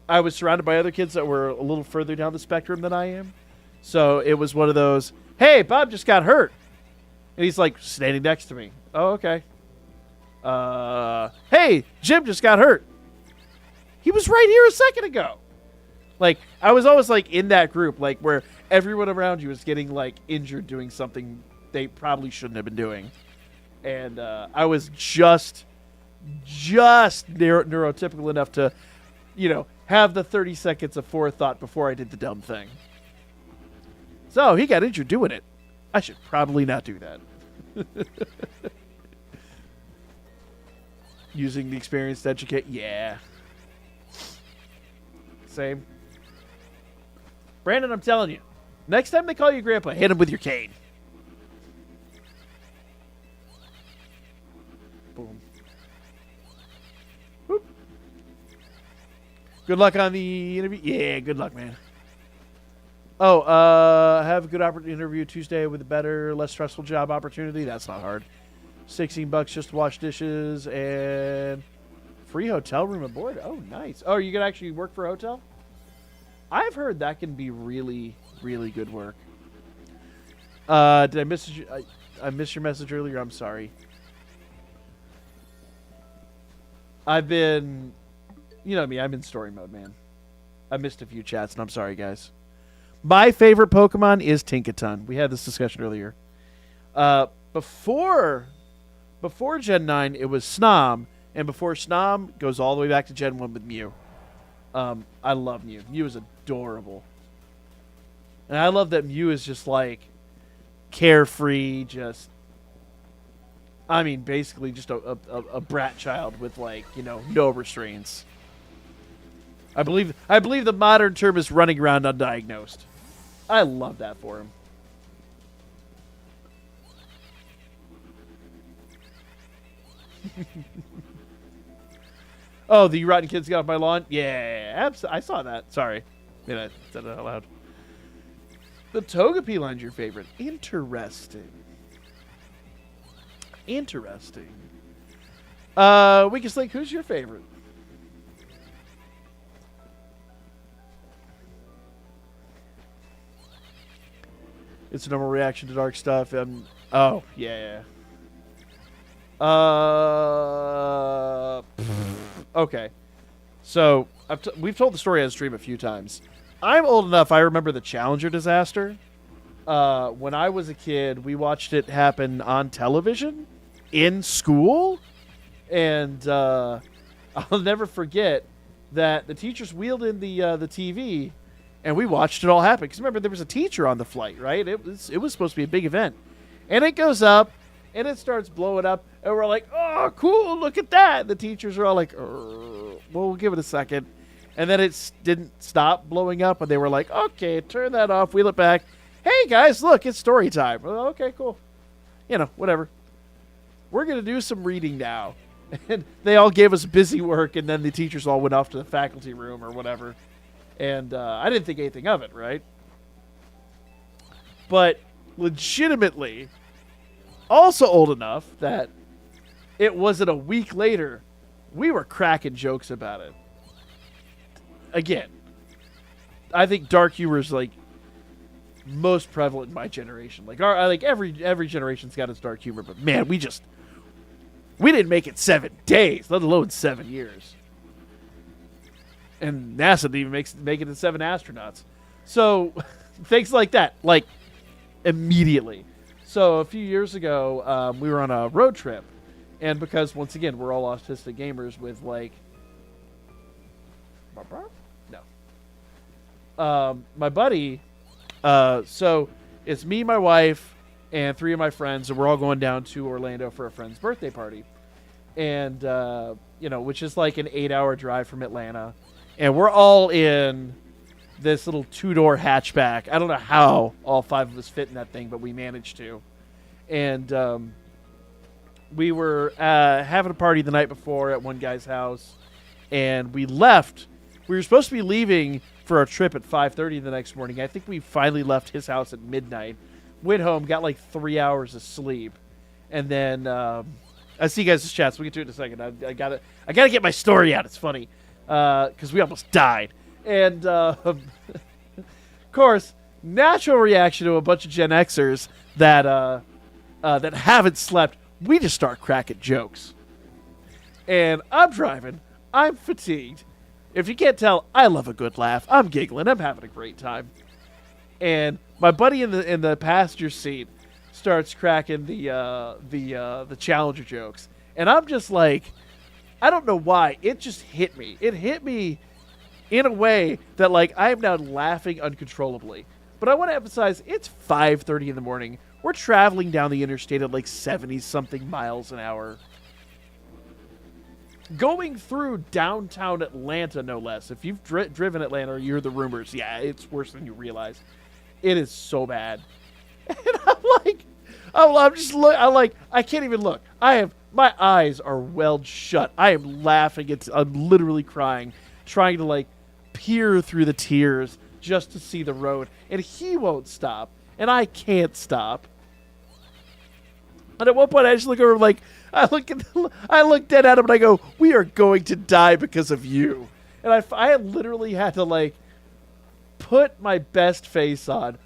I was surrounded by other kids that were a little further down the spectrum than I am, so it was one of those. Hey, Bob just got hurt, and he's like standing next to me. Oh, okay. Hey, Jim just got hurt. He was right here a second ago. Like, I was always like in that group, like where everyone around you was getting like injured doing something they probably shouldn't have been doing, and I was just neurotypical enough to, have the 30 seconds of forethought before I did the dumb thing. So he got injured doing it. I should probably not do that. Using the experience to educate, yeah. Same. Brandon, I'm telling you, next time they call you grandpa, hit him with your cane. Boom. Whoop. Good luck on the interview. Yeah, good luck, man. Oh, have a good interview Tuesday with a better, less stressful job opportunity. That's not hard. $16 just to wash dishes and free hotel room aboard. Oh, nice. Oh, are you gonna actually work for a hotel? I've heard that can be really, really good work. Did I miss you? I missed your message earlier. I'm sorry. I've been, me. I'm in story mode, man. I missed a few chats, and I'm sorry, guys. My favorite Pokemon is Tinkaton. We had this discussion earlier. Before Gen 9, it was Snom, and before Snom, goes all the way back to Gen 1 with Mew. I love Mew. Mew is adorable. And I love that Mew is just, like, carefree, basically just a brat child with, like, no restraints. I believe the modern term is running around undiagnosed. I love that for him. Oh, the rotten kids got off my lawn? Yeah, I saw that. Sorry. I said it out loud. The Togepi line's your favorite. Interesting. Weakest Slink, who's your favorite? It's a normal reaction to dark stuff. Oh, yeah. Okay. So, we've told the story on stream a few times. I'm old enough, I remember the Challenger disaster. When I was a kid, we watched it happen on television in school. And I'll never forget that the teachers wheeled in the TV, and we watched it all happen. Because remember, there was a teacher on the flight, right? It was supposed to be a big event. And it goes up, and it starts blowing up, and we're like, oh, cool, look at that. And the teachers are all like, well, we'll give it a second. And then it didn't stop blowing up, and they were like, okay, turn that off, wheel it back. Hey, guys, look, it's story time. Well, okay, cool. Whatever. We're going to do some reading now. And they all gave us busy work, and then the teachers all went off to the faculty room or whatever. And I didn't think anything of it, right? But legitimately, also old enough that it wasn't a week later, we were cracking jokes about it. Again, I think dark humor is like most prevalent in my generation. Like every generation's got its dark humor, but man, we didn't make it 7 days, let alone 7 years. And NASA didn't even make it to 7 astronauts. So things like that, like immediately. So a few years ago, we were on a road trip, and because once again we're all autistic gamers with like, my buddy. So it's me, my wife, and 3 of my friends, and we're all going down to Orlando for a friend's birthday party, and which is like an 8-hour drive from Atlanta, and we're all in this little 2-door hatchback. I don't know how all 5 of us fit in that thing, but we managed to. And we were having a party the night before at one guy's house, and we left. We were supposed to be leaving for our trip at 5:30 the next morning. I think we finally left his house at midnight, went home, got like 3 hours of sleep, and then I see you guys' chats. We'll get to it in a second. I gotta get my story out. It's funny because we almost died. And, of course, natural reaction to a bunch of Gen Xers that haven't slept, we just start cracking jokes. And I'm driving. I'm fatigued. If you can't tell, I love a good laugh. I'm giggling. I'm having a great time. And my buddy in the passenger seat starts cracking the Challenger jokes. And I'm just like, I don't know why. It just hit me. It hit me in a way that, like, I am now laughing uncontrollably. But I want to emphasize, it's 5:30 in the morning. We're traveling down the interstate at like 70-something miles an hour. Going through downtown Atlanta, no less. If you've driven Atlanta or you hear the rumors, yeah, it's worse than you realize. It is so bad. And I can't even look. My eyes are welled shut. I am laughing. I'm literally crying, trying to like peer through the tears just to see the road, and he won't stop, and I can't stop. And at one point, I just look over, like, I look dead at him, and I go, "We are going to die because of you." And I literally had to like put my best face on,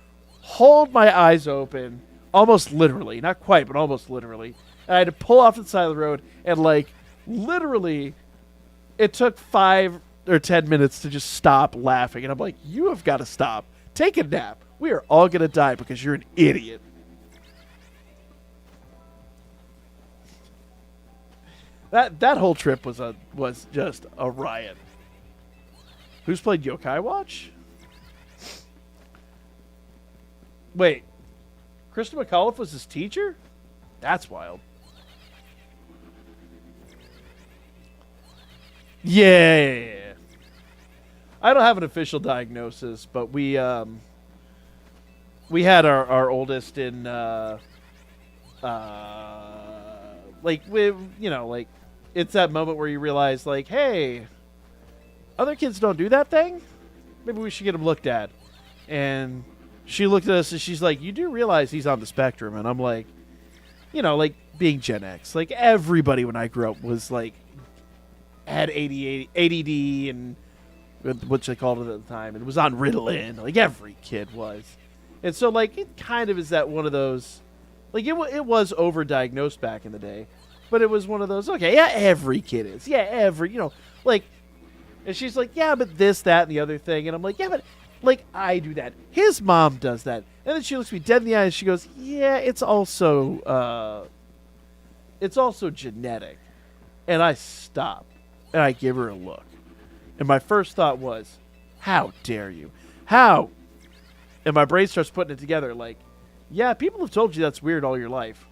hold my eyes open, almost literally, not quite, but almost literally. And I had to pull off to the side of the road, and like literally, it took 5 or 10 minutes to just stop laughing. And I'm like, you have got to stop. Take a nap. We are all going to die because you're an idiot. That whole trip was just a riot. Who's played Yokai Watch? Wait. Krista McAuliffe was his teacher? That's wild. Yeah. I don't have an official diagnosis, but we had our oldest in like it's that moment where you realize, like, hey, other kids don't do that thing. Maybe we should get him looked at. And she looked at us and she's like, you do realize he's on the spectrum? And I'm like, like being Gen X, like everybody when I grew up was like had ADD and what they called it at the time, and was on Ritalin. Like every kid was. And so like it kind of is that one of those, like it was overdiagnosed back in the day, but it was one of those, okay, yeah, every kid is. Yeah, like, and she's like, yeah, but this, that, and the other thing. And I'm like, yeah, but like I do that. His mom does that. And then she looks me dead in the eye and she goes, yeah, it's also genetic. And I stop and I give her a look. And my first thought was, how dare you? How? And my brain starts putting it together like, yeah, people have told you that's weird all your life.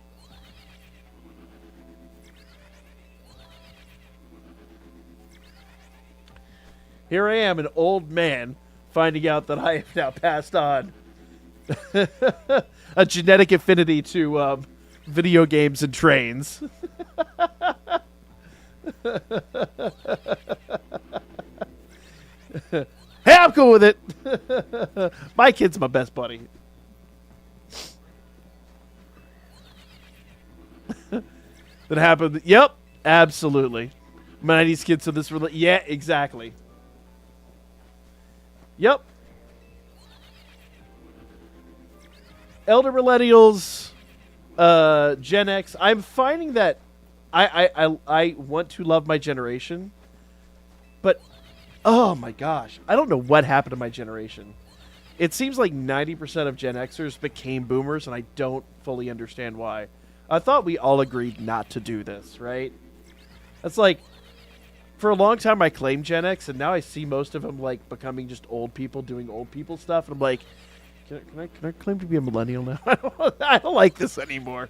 Here I am, an old man, finding out that I have now passed on a genetic affinity to video games and trains. Hey, I'm cool with it. My kid's my best buddy. That happened. Yep, absolutely. My 90s kids, so this really, yeah, exactly. Yep. Elder millennials, Gen X. I'm finding that I want to love my generation, but oh my gosh, I don't know what happened to my generation. it seems like 90% of Gen Xers became boomers, and I don't fully understand why. I thought we all agreed not to do this, right? That's like, for a long time I claimed Gen X, and now I see most of them like becoming just old people doing old people stuff, and I'm like, can I claim to be a millennial now? I don't like this anymore.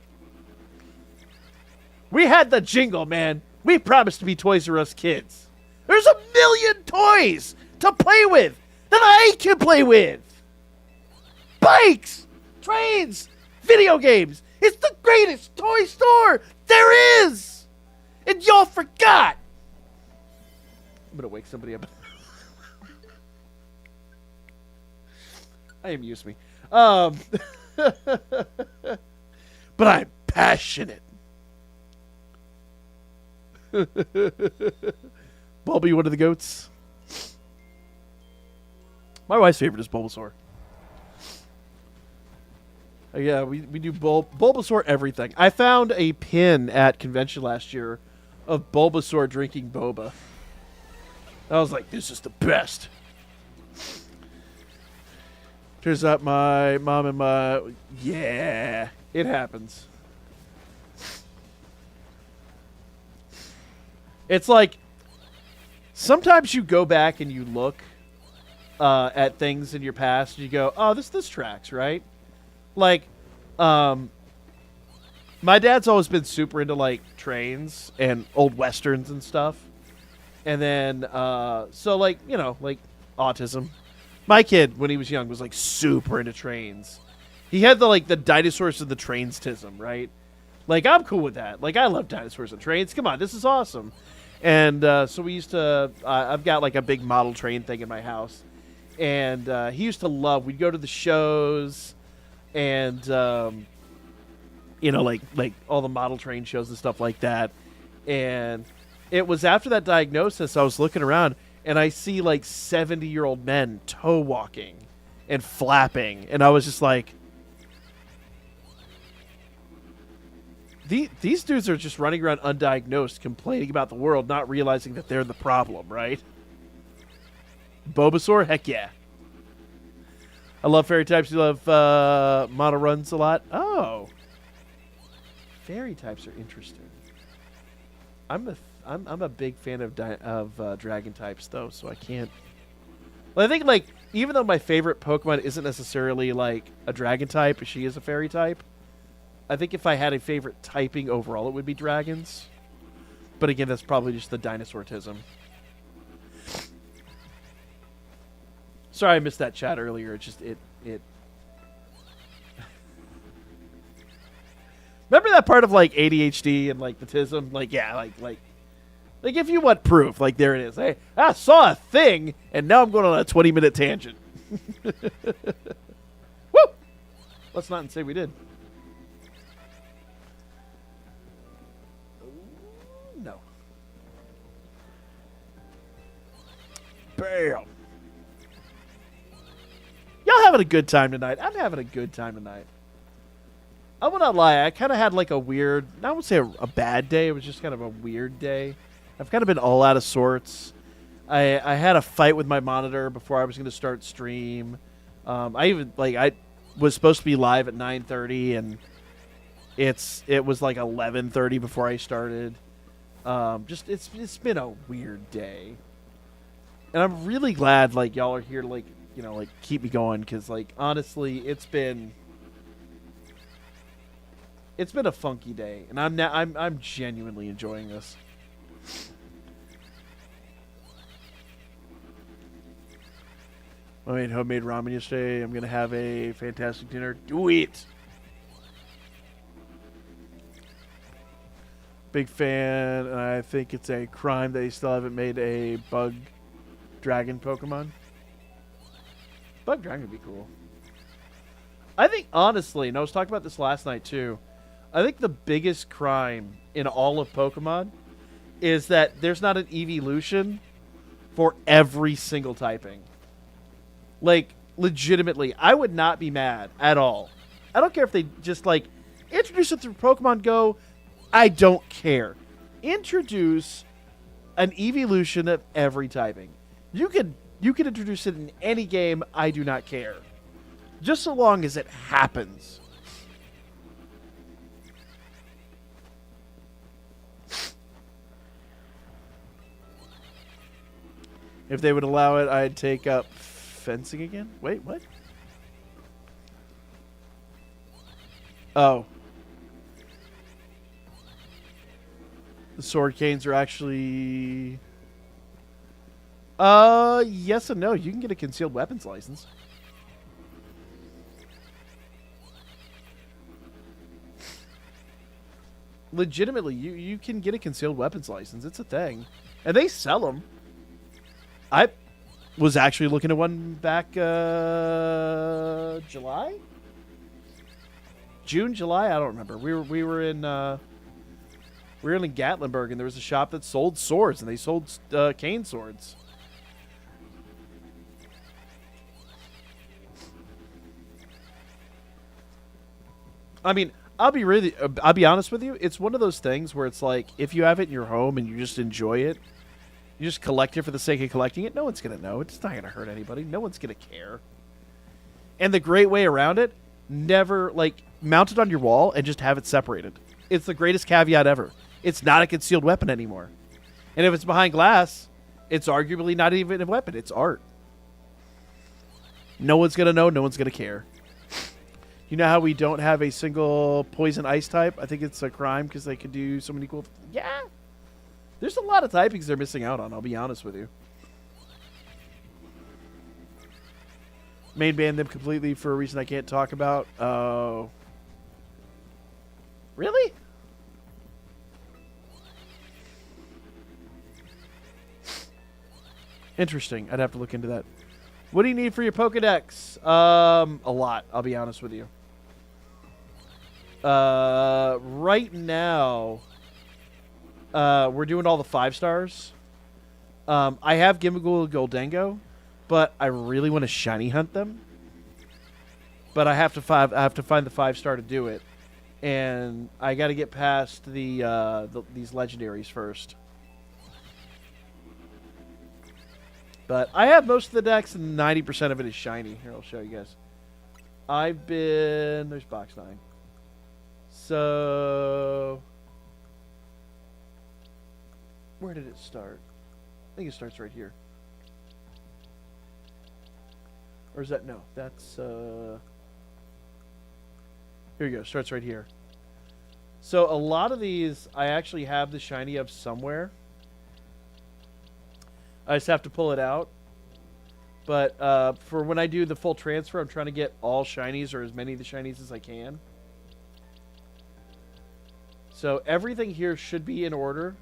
We had the jingle, man. We promised to be Toys R Us kids. There's 1 million toys to play with that I can play with. Bikes, trains, video games. It's the greatest toy store there is. And y'all forgot. I'm going to wake somebody up. I amuse me. But I'm passionate. Bulby, one of the goats. My wife's favorite is Bulbasaur. Yeah, we do Bulbasaur everything. I found a pin at convention last year of Bulbasaur drinking boba. I was like, this is the best. Turns out my mom and my... Yeah, it happens. It's like, sometimes you go back and you look at things in your past and you go, oh, this tracks, right? Like, my dad's always been super into, like, trains and old westerns and stuff. And then, so, like, you know, like, autism. My kid, when he was young, was, like, super into trains. He had the, like, the dinosaurs and the trains-tism, right? Like, I'm cool with that. Like, I love dinosaurs and trains. Come on, this is awesome. And so we used to, I've got, like, a big model train thing in my house. And he used to love, we'd go to the shows and, you know, like all the model train shows and stuff like that. And it was after that diagnosis, I was looking around, and I see, like, 70-year-old men toe walking and flapping. And I was just like, these dudes are just running around undiagnosed, complaining about the world, not realizing that they're the problem, right? Bulbasaur? Heck yeah. I love fairy types. You love mono runs a lot? Oh. Fairy types are interesting. I'm a big fan of dragon types, though, so I can't... Well, I think, like, even though my favorite Pokemon isn't necessarily, like, a dragon type, she is a fairy type, I think if I had a favorite typing overall, it would be dragons. But again, that's probably just the dinosaur-tism. Sorry I missed that chat earlier. It just, it... Remember that part of, like, ADHD and, like, the tism? Like, yeah, like, if you want proof, like, there it is. Hey, I saw a thing, and now I'm going on a 20-minute tangent. Woo! Let's not say we did. No. Bam! Y'all having a good time tonight. I'm having a good time tonight. I will not lie. I kind of had like a weird, I wouldn't say a bad day. It was just kind of a weird day. I've kind of been all out of sorts. I had a fight with my monitor before I was going to start stream. I was supposed to be live at 9:30 and it was like 11:30 before I started. It's been a weird day. And I'm really glad like y'all are here to like, you know, like keep me going, because like honestly it's been a funky day, and I'm genuinely enjoying this. I made homemade ramen yesterday. I'm gonna have a fantastic dinner. Do it. Big fan, and I think it's a crime that you still haven't made a bug dragon Pokemon. Bug dragon would be cool. I think, honestly, and I was talking about this last night too, I think the biggest crime in all of Pokemon is that there's not an evolution for every single typing. Like, legitimately, I would not be mad at all. I don't care if they just, like, introduce it through Pokemon Go. I don't care. Introduce an evolution of every typing. You could introduce it in any game. I do not care. Just so long as it happens. If they would allow it, I'd take up fencing again. Wait, what? Oh. The sword canes are actually... yes and no. You can get a concealed weapons license. Legitimately, you can get a concealed weapons license. It's a thing. And they sell them. I was actually looking at one back, July? June, July? I don't remember. We were in Gatlinburg, and there was a shop that sold swords, and they sold cane swords. I mean, I'll be honest with you. It's one of those things where it's like, if you have it in your home and you just enjoy it, you just collect it for the sake of collecting it, no one's going to know. It's not going to hurt anybody. No one's going to care. And the great way around it, never, like, mount it on your wall and just have it separated. It's the greatest caveat ever. It's not a concealed weapon anymore. And if it's behind glass, it's arguably not even a weapon. It's art. No one's going to know. No one's going to care. You know how we don't have a single poison ice type? I think it's a crime because they could do so many cool... Yeah. There's a lot of typings they're missing out on, I'll be honest with you. Main banned them completely for a reason I can't talk about. Oh. Really? Interesting. I'd have to look into that. What do you need for your Pokedex? A lot, I'll be honest with you. Right now... we're doing all the 5 stars. I have Gimmighoul and Goldengo, but I really want to shiny hunt them. But I have to find the 5-star to do it, and I got to get past these legendaries first. But I have most of the decks, and 90% of it is shiny. Here, I'll show you guys. There's box 9. So... where did it start? I think it starts right here. Or is that... no, that's... here you go. Starts right here. So a lot of these, I actually have the shiny of somewhere. I just have to pull it out. But for when I do the full transfer, I'm trying to get all shinies, or as many of the shinies as I can. So everything here should be in order.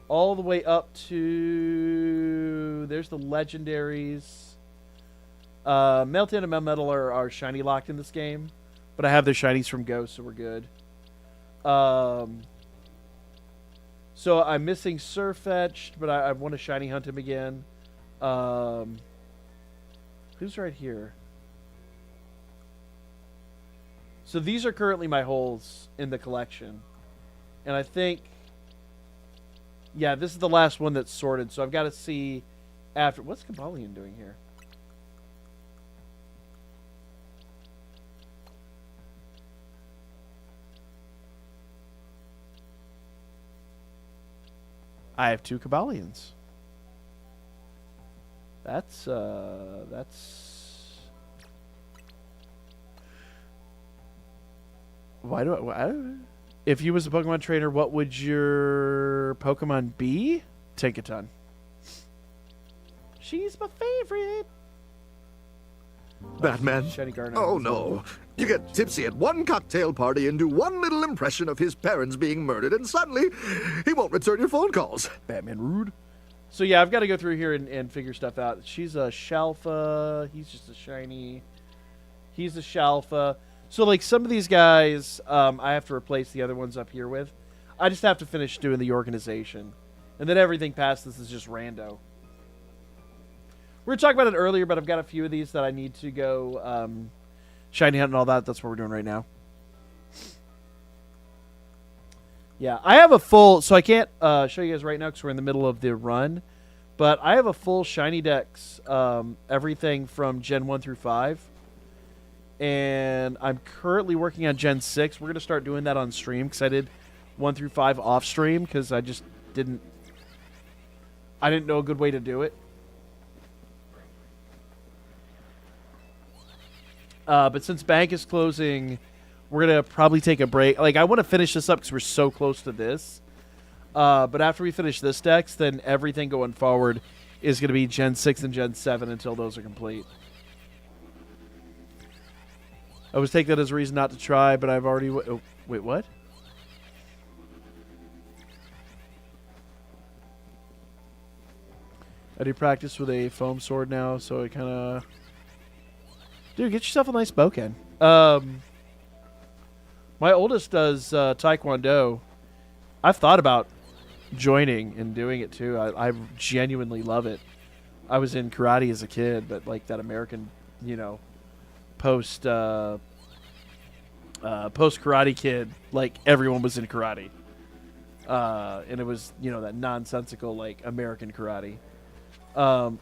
All the way up to... there's the legendaries. Meltan and Melmetal are shiny locked in this game. But I have their shinies from Ghost, so we're good. So I'm missing Surfetched, but I want to shiny hunt him again. Who's right here? So these are currently my holes in the collection. And I think... yeah, this is the last one that's sorted, so I've got to see after... what's Cobalion doing here? I have 2 Cobalions. That's... why do I... if you was a Pokemon trainer, what would your Pokemon be? Tinkaton. She's my favorite. Batman. Oh no. You get tipsy at one cocktail party and do one little impression of his parents being murdered, and suddenly he won't return your phone calls. Batman rude. So yeah, I've got to go through here and figure stuff out. She's a Shalfa. He's just a shiny. He's a Shalfa. So like some of these guys, I have to replace the other ones up here with. I just have to finish doing the organization. And then everything past this is just rando. We were talking about it earlier, but I've got a few of these that I need to go shiny hunt and all that. That's what we're doing right now. Yeah, I have a full... so I can't show you guys right now because we're in the middle of the run. But I have a full shiny dex, everything from Gen 1 through 5. and I'm currently working on Gen 6. We're going to start doing that on stream because I did 1 through 5 off stream because I just didn't know a good way to do it. But since bank is closing, we're going to probably take a break. Like, I want to finish this up because we're so close to this. But after we finish this dex, then everything going forward is going to be Gen 6 and Gen 7 until those are complete. I was take that as a reason not to try, but I've already... oh, wait, what? I do practice with a foam sword now, so I kind of... Dude, get yourself a nice bouquet. My oldest does Taekwondo. I've thought about joining and doing it too. I genuinely love it. I was in karate as a kid, but like that American, post karate kid, like everyone was in karate. And it was, that nonsensical like American karate. But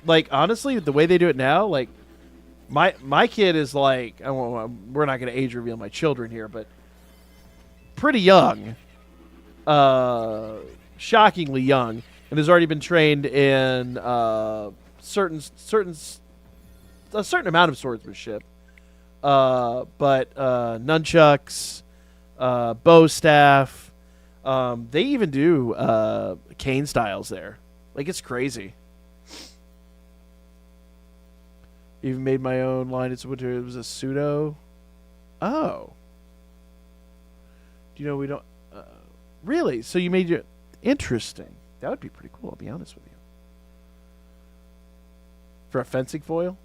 like honestly, the way they do it now, like my kid is like, we're not going to age reveal my children here, but pretty young, shockingly young, and has already been trained in a certain amount of swordsmanship. But nunchucks, bow staff, they even do cane styles there. Like, it's crazy. Even made my own line. It was a pseudo. Oh. Do you know we don't... really? So you made your... Interesting. That would be pretty cool, I'll be honest with you. For a fencing foil?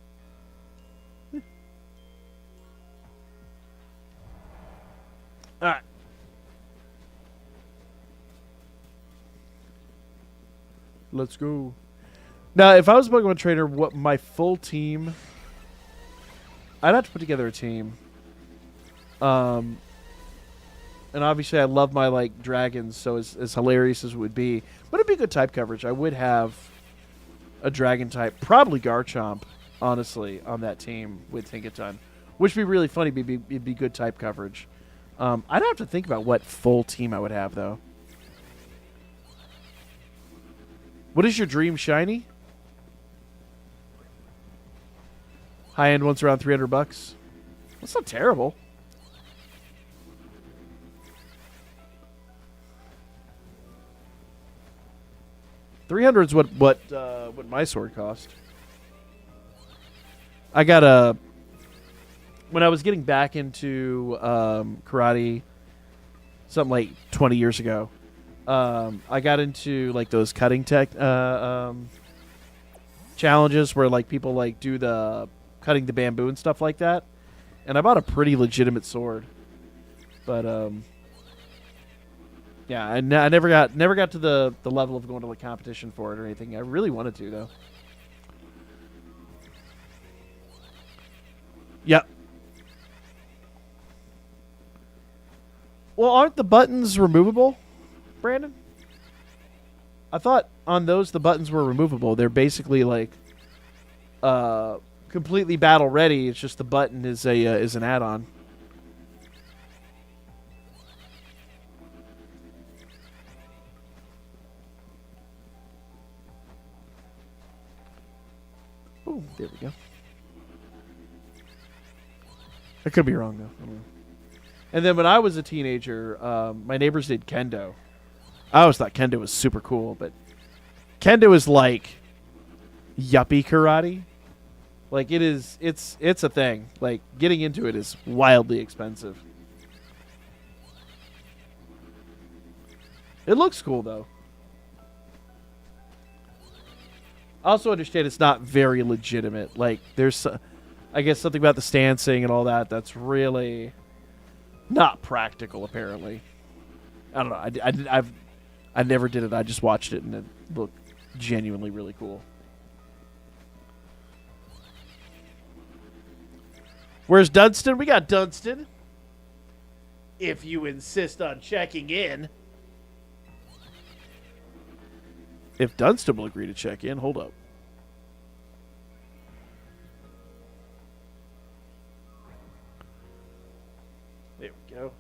Alright. Let's go. Now, if I was a Pokemon trainer, what my full team... I'd have to put together a team. And obviously, I love my, like, dragons, so as hilarious as it would be. But it'd be good type coverage. I would have a dragon type, probably Garchomp, honestly, on that team with Tinkaton. Which would be really funny. It'd be good type coverage. I'd have to think about what full team I would have, though. What is your dream shiny? High-end one's around $300. That's not terrible. $300 is what my sword cost. I got a... When I was getting back into karate, something like 20 years ago, I got into like those cutting tech challenges where like people like do the cutting the bamboo and stuff like that, and I bought a pretty legitimate sword. But yeah, I never got to the level of going to like competition for it or anything. I really wanted to though. Yep. Well, aren't the buttons removable, Brandon? I thought on those the buttons were removable. They're basically like completely battle ready. It's just the button is an add-on. Oh, there we go. I could be wrong though. I don't know. And then when I was a teenager, my neighbors did kendo. I always thought kendo was super cool, but kendo is like yuppie karate. Like it's a thing. Like getting into it is wildly expensive. It looks cool though. I also understand it's not very legitimate. Like there's, I guess something about the stancing and all that that's really not practical. Apparently, I don't know. I never did it. I just watched it and it looked genuinely really cool. Where's Dunstan? We got Dunstan. If you insist on checking in. If Dunstan will agree to check in, hold up. There we go.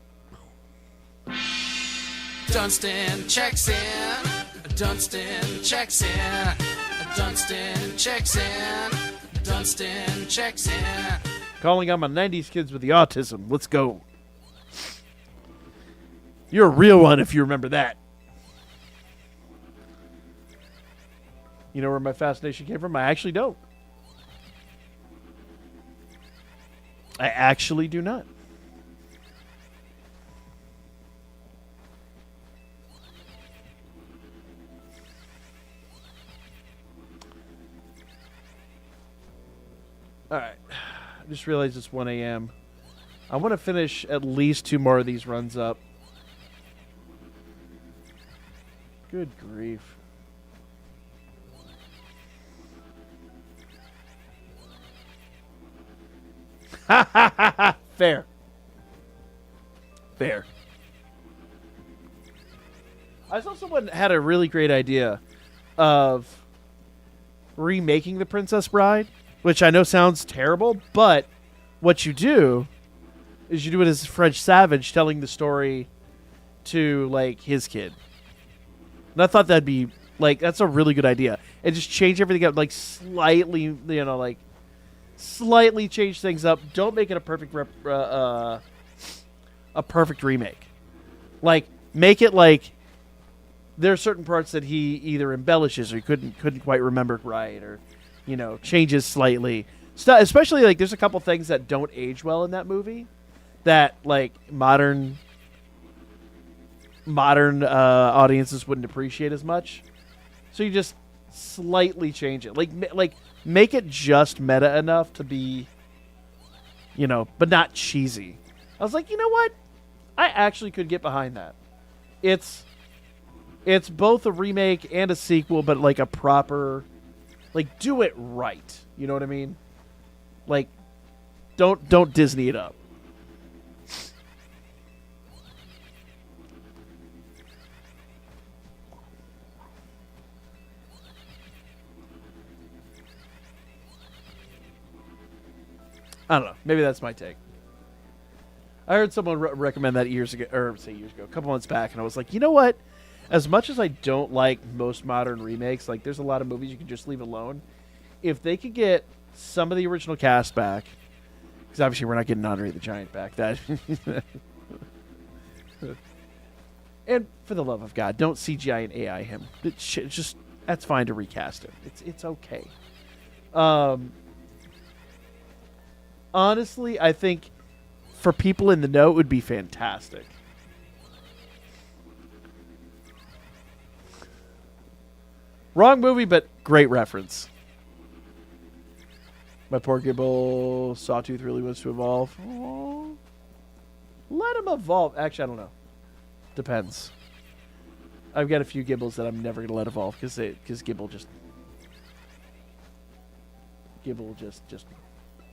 Dunstan checks in. Dunstan checks in. Dunstan checks in. Dunstan checks in. Calling on my 90s kids with the autism. Let's go. You're a real one if you remember that. You know where my fascination came from? I actually don't. I actually do not. All right. I just realized it's 1 a.m. I want to finish at least 2 more of these runs up. Good grief. Fair. Fair. I saw someone had a really great idea of remaking The Princess Bride, which I know sounds terrible, but what you do is you do it as French Savage telling the story to, like, his kid. And I thought that'd be, like, that's a really good idea. And just change everything up, like, slightly, you know, like, slightly change things up. Don't make it a perfect perfect remake. Like, make it like there are certain parts that he either embellishes or he couldn't quite remember right, or, you know, changes slightly. Especially, like, there's a couple things that don't age well in that movie that, like, modern audiences wouldn't appreciate as much. So you just slightly change it. Like make it just meta enough to be, you know, but not cheesy. I was like, you know what? I actually could get behind that. It's both a remake and a sequel, but like a proper, like, do it right. You know what I mean? Like, don't Disney it up. I don't know. Maybe that's my take. I heard someone recommend that years ago, a couple months back, and I was like, you know what? As much as I don't like most modern remakes, like, there's a lot of movies you can just leave alone. If they could get some of the original cast back, because obviously we're not getting Andre the Giant back, that. And for the love of God, don't CGI and AI him. Just that's fine to recast him. It's okay. Honestly, I think for people in the know, it would be fantastic. Wrong movie, but great reference. My poor Gibble Sawtooth really wants to evolve. Aww. Let him evolve. Actually, I don't know. Depends. I've got a few Gibbles that I'm never going to let evolve because Gibble just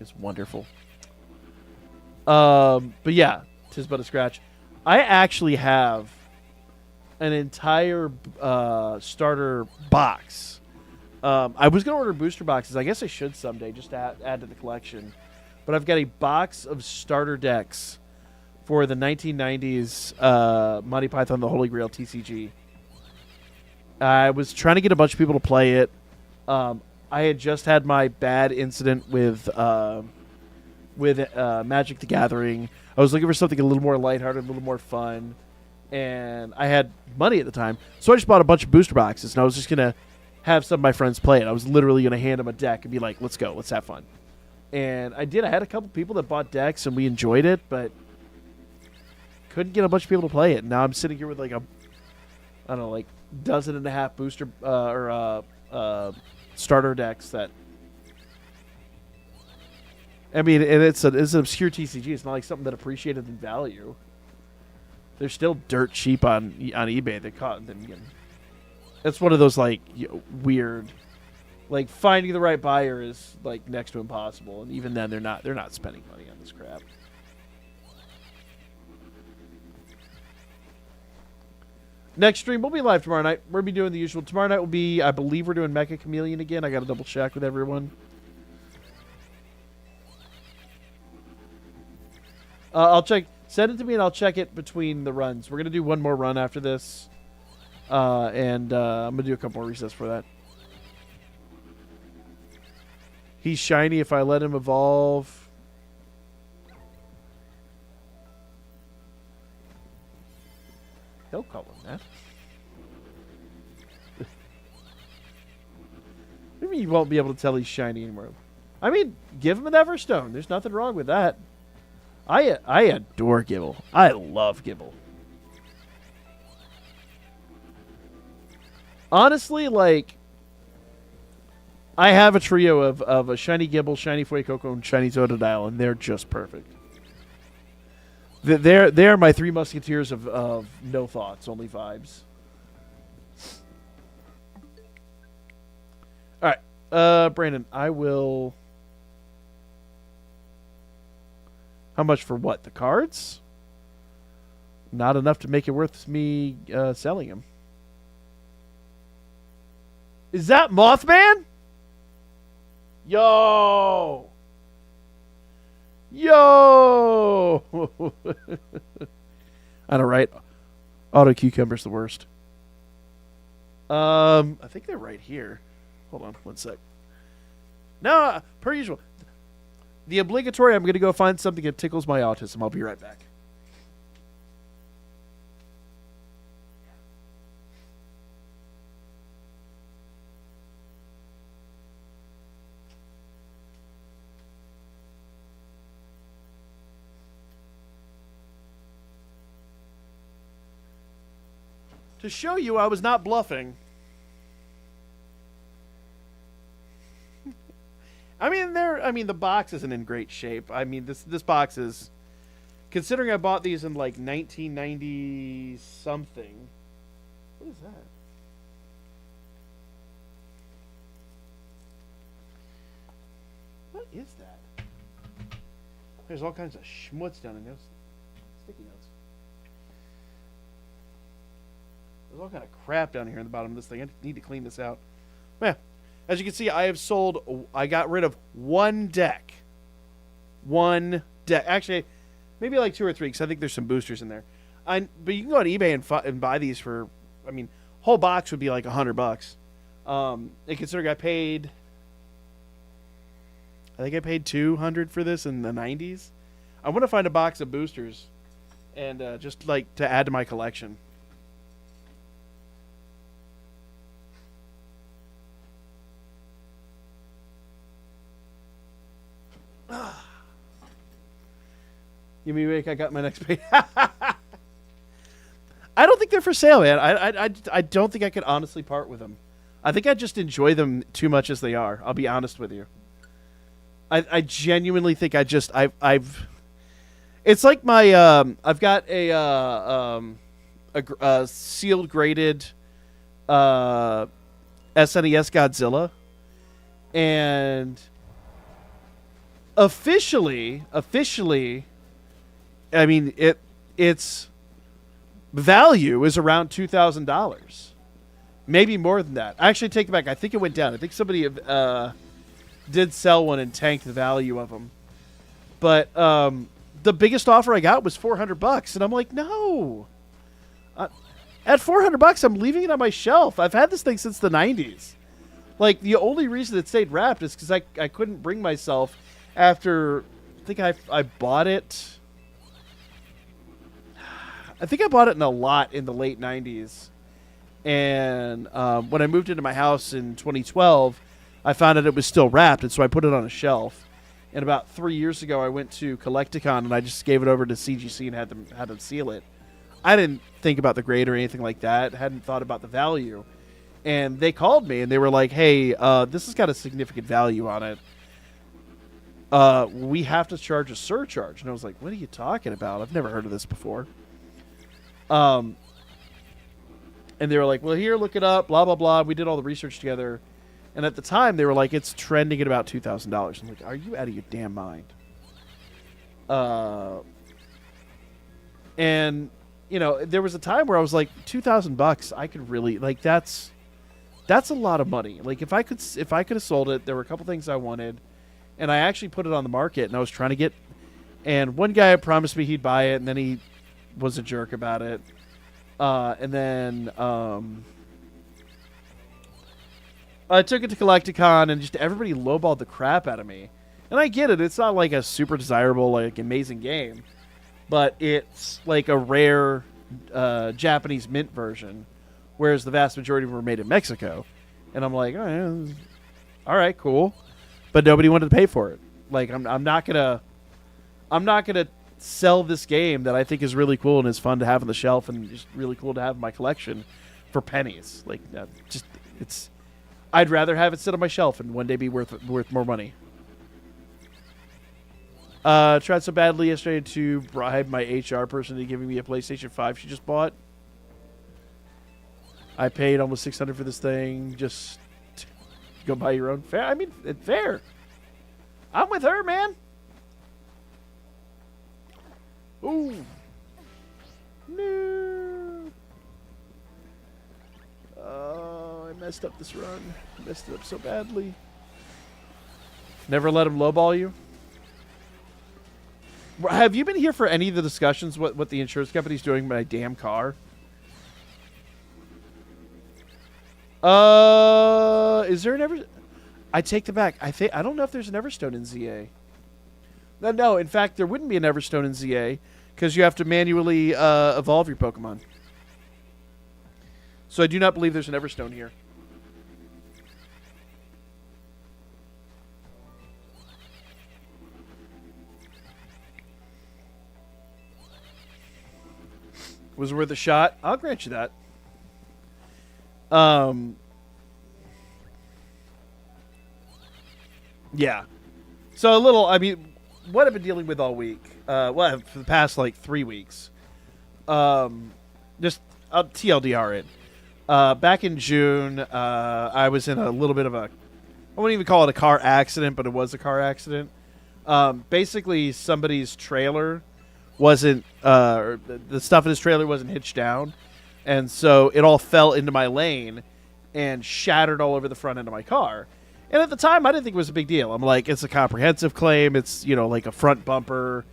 is wonderful. But yeah, 'tis but a scratch. I actually have an entire starter box. I was going to order booster boxes. I guess I should someday just to add to the collection. But I've got a box of starter decks for the 1990s Monty Python The Holy Grail TCG. I was trying to get a bunch of people to play it. I had just had my bad incident with Magic the Gathering. I was looking for something a little more lighthearted, a little more fun. And I had money at the time. So I just bought a bunch of booster boxes, and I was just going to have some of my friends play it. I was literally going to hand them a deck and be like, let's go, let's have fun. And I did. I had a couple people that bought decks, and we enjoyed it, but couldn't get a bunch of people to play it. Now I'm sitting here with like dozen and a half booster starter decks that. I mean, and it's an obscure TCG. It's not like something that appreciated in value. They're still dirt cheap on eBay. They caught them. It's one of those like weird, like finding the right buyer is like next to impossible, and even then they're not spending money on this crap. Next stream, we'll be live tomorrow night. We'll be doing the usual. Tomorrow night will be, I believe we're doing Mecha Chameleon again. I got to double check with everyone. I'll check. Send it to me and I'll check it between the runs. We're going to do one more run after this. And I'm going to do a couple more resets for that. He's shiny if I let him evolve. He'll call him that. Maybe you won't be able to tell he's shiny anymore. I mean, give him an Everstone. There's nothing wrong with that. I adore Gibble. I love Gibble. Honestly, like, I have a trio of a shiny Gibble, shiny Fuecoco, and shiny Totodile, and they're just perfect. They're my three musketeers of no thoughts, only vibes. All right, Brandon, I will. How much for what? The cards? Not enough to make it worth me selling them. Is that Mothman? Yo! Yo! I know, right? Auto Cucumber's the worst. I think they're right here. Hold on, one sec. No, per usual. The obligatory, I'm going to go find something that tickles my autism. I'll be right back. To show you I was not bluffing. I mean, the box isn't in great shape. I mean, this box is, considering I bought these in like 1990 something. What is that? What is that? There's all kinds of schmutz down in those sticky notes. There's all kind of crap down here in the bottom of this thing. I need to clean this out. Man. As you can see, I got rid of one deck. One deck. Actually, maybe like 2 or 3, because I think there's some boosters in there. But you can go on eBay and buy these for, I mean, whole box would be like $100. And considering I think I paid $200 for this in the 90s. I want to find a box of boosters and just like to add to my collection. Give me a break. I got my next page. I don't think they're for sale, man. I don't think I could honestly part with them. I think I just enjoy them too much as they are. I'll be honest with you. I genuinely think I've. It's like my I've got a sealed graded SNES Godzilla, and officially, I mean its value is around $2,000, maybe more than that. I actually take it back. I think it went down. I think somebody did sell one and tanked the value of them. But the biggest offer I got was $400, and I'm like, no. At $400, I'm leaving it on my shelf. I've had this thing since the 90s. Like, the only reason it stayed wrapped is because I couldn't bring myself after. I think I bought it. I think I bought it in a lot in the late 90s. And when I moved into my house in 2012, I found out it was still wrapped, and so I put it on a shelf. And about 3 years ago, I went to Collecticon, and I just gave it over to CGC and had them seal it. I didn't think about the grade or anything like that. Hadn't thought about the value. And they called me, and they were like, hey, this has got a significant value on it. We have to charge a surcharge. And I was like, what are you talking about? I've never heard of this before. And they were like, well, here, look it up, blah, blah, blah. We did all the research together. And at the time, they were like, it's trending at about $2,000. I'm like, are you out of your damn mind? And, you know, there was a time where I was like, $2,000, I could really, like, that's a lot of money. Like, if I could have sold it, there were a couple things I wanted. And I actually put it on the market, and I was trying to get And one guy promised me he'd buy it, and then he was a jerk about it. And then I took it to Collecticon, and just everybody lowballed the crap out of me. And I get it. It's not like a super desirable, like, amazing game. But it's like a rare Japanese mint version, whereas the vast majority of them were made in Mexico. And I'm like, oh, yeah, all right, cool. But nobody wanted to pay for it. Like, I'm not gonna sell this game that I think is really cool and is fun to have on the shelf and just really cool to have in my collection for pennies. Like, I'd rather have it sit on my shelf and one day be worth more money. Tried so badly yesterday to bribe my HR person into giving me a PlayStation 5 she just bought. I paid almost $600 for this thing. Just go buy your own. Fair. I mean, it's fair. I'm with her, man. Ooh. No. Oh, I messed up this run. Messed it up so badly. Never let him lowball you? Have you been here for any of the discussions what the insurance company's doing with my damn car? Is there an Ever... I take the back. I don't know if there's an Everstone in ZA. No, in fact, there wouldn't be an Everstone in ZA because you have to manually evolve your Pokemon. So I do not believe there's an Everstone here. Was it worth a shot? I'll grant you that. Yeah. So a little, I mean, what I've been dealing with all week, for the past, 3 weeks, just TLDR it. Back in June, I was in a little bit of I wouldn't even call it a car accident, but it was a car accident. Basically, somebody's trailer wasn't, the stuff in his trailer wasn't hitched down, and so it all fell into my lane and shattered all over the front end of my car. And at the time, I didn't think it was a big deal. I'm like, it's a comprehensive claim. It's, like a front bumper,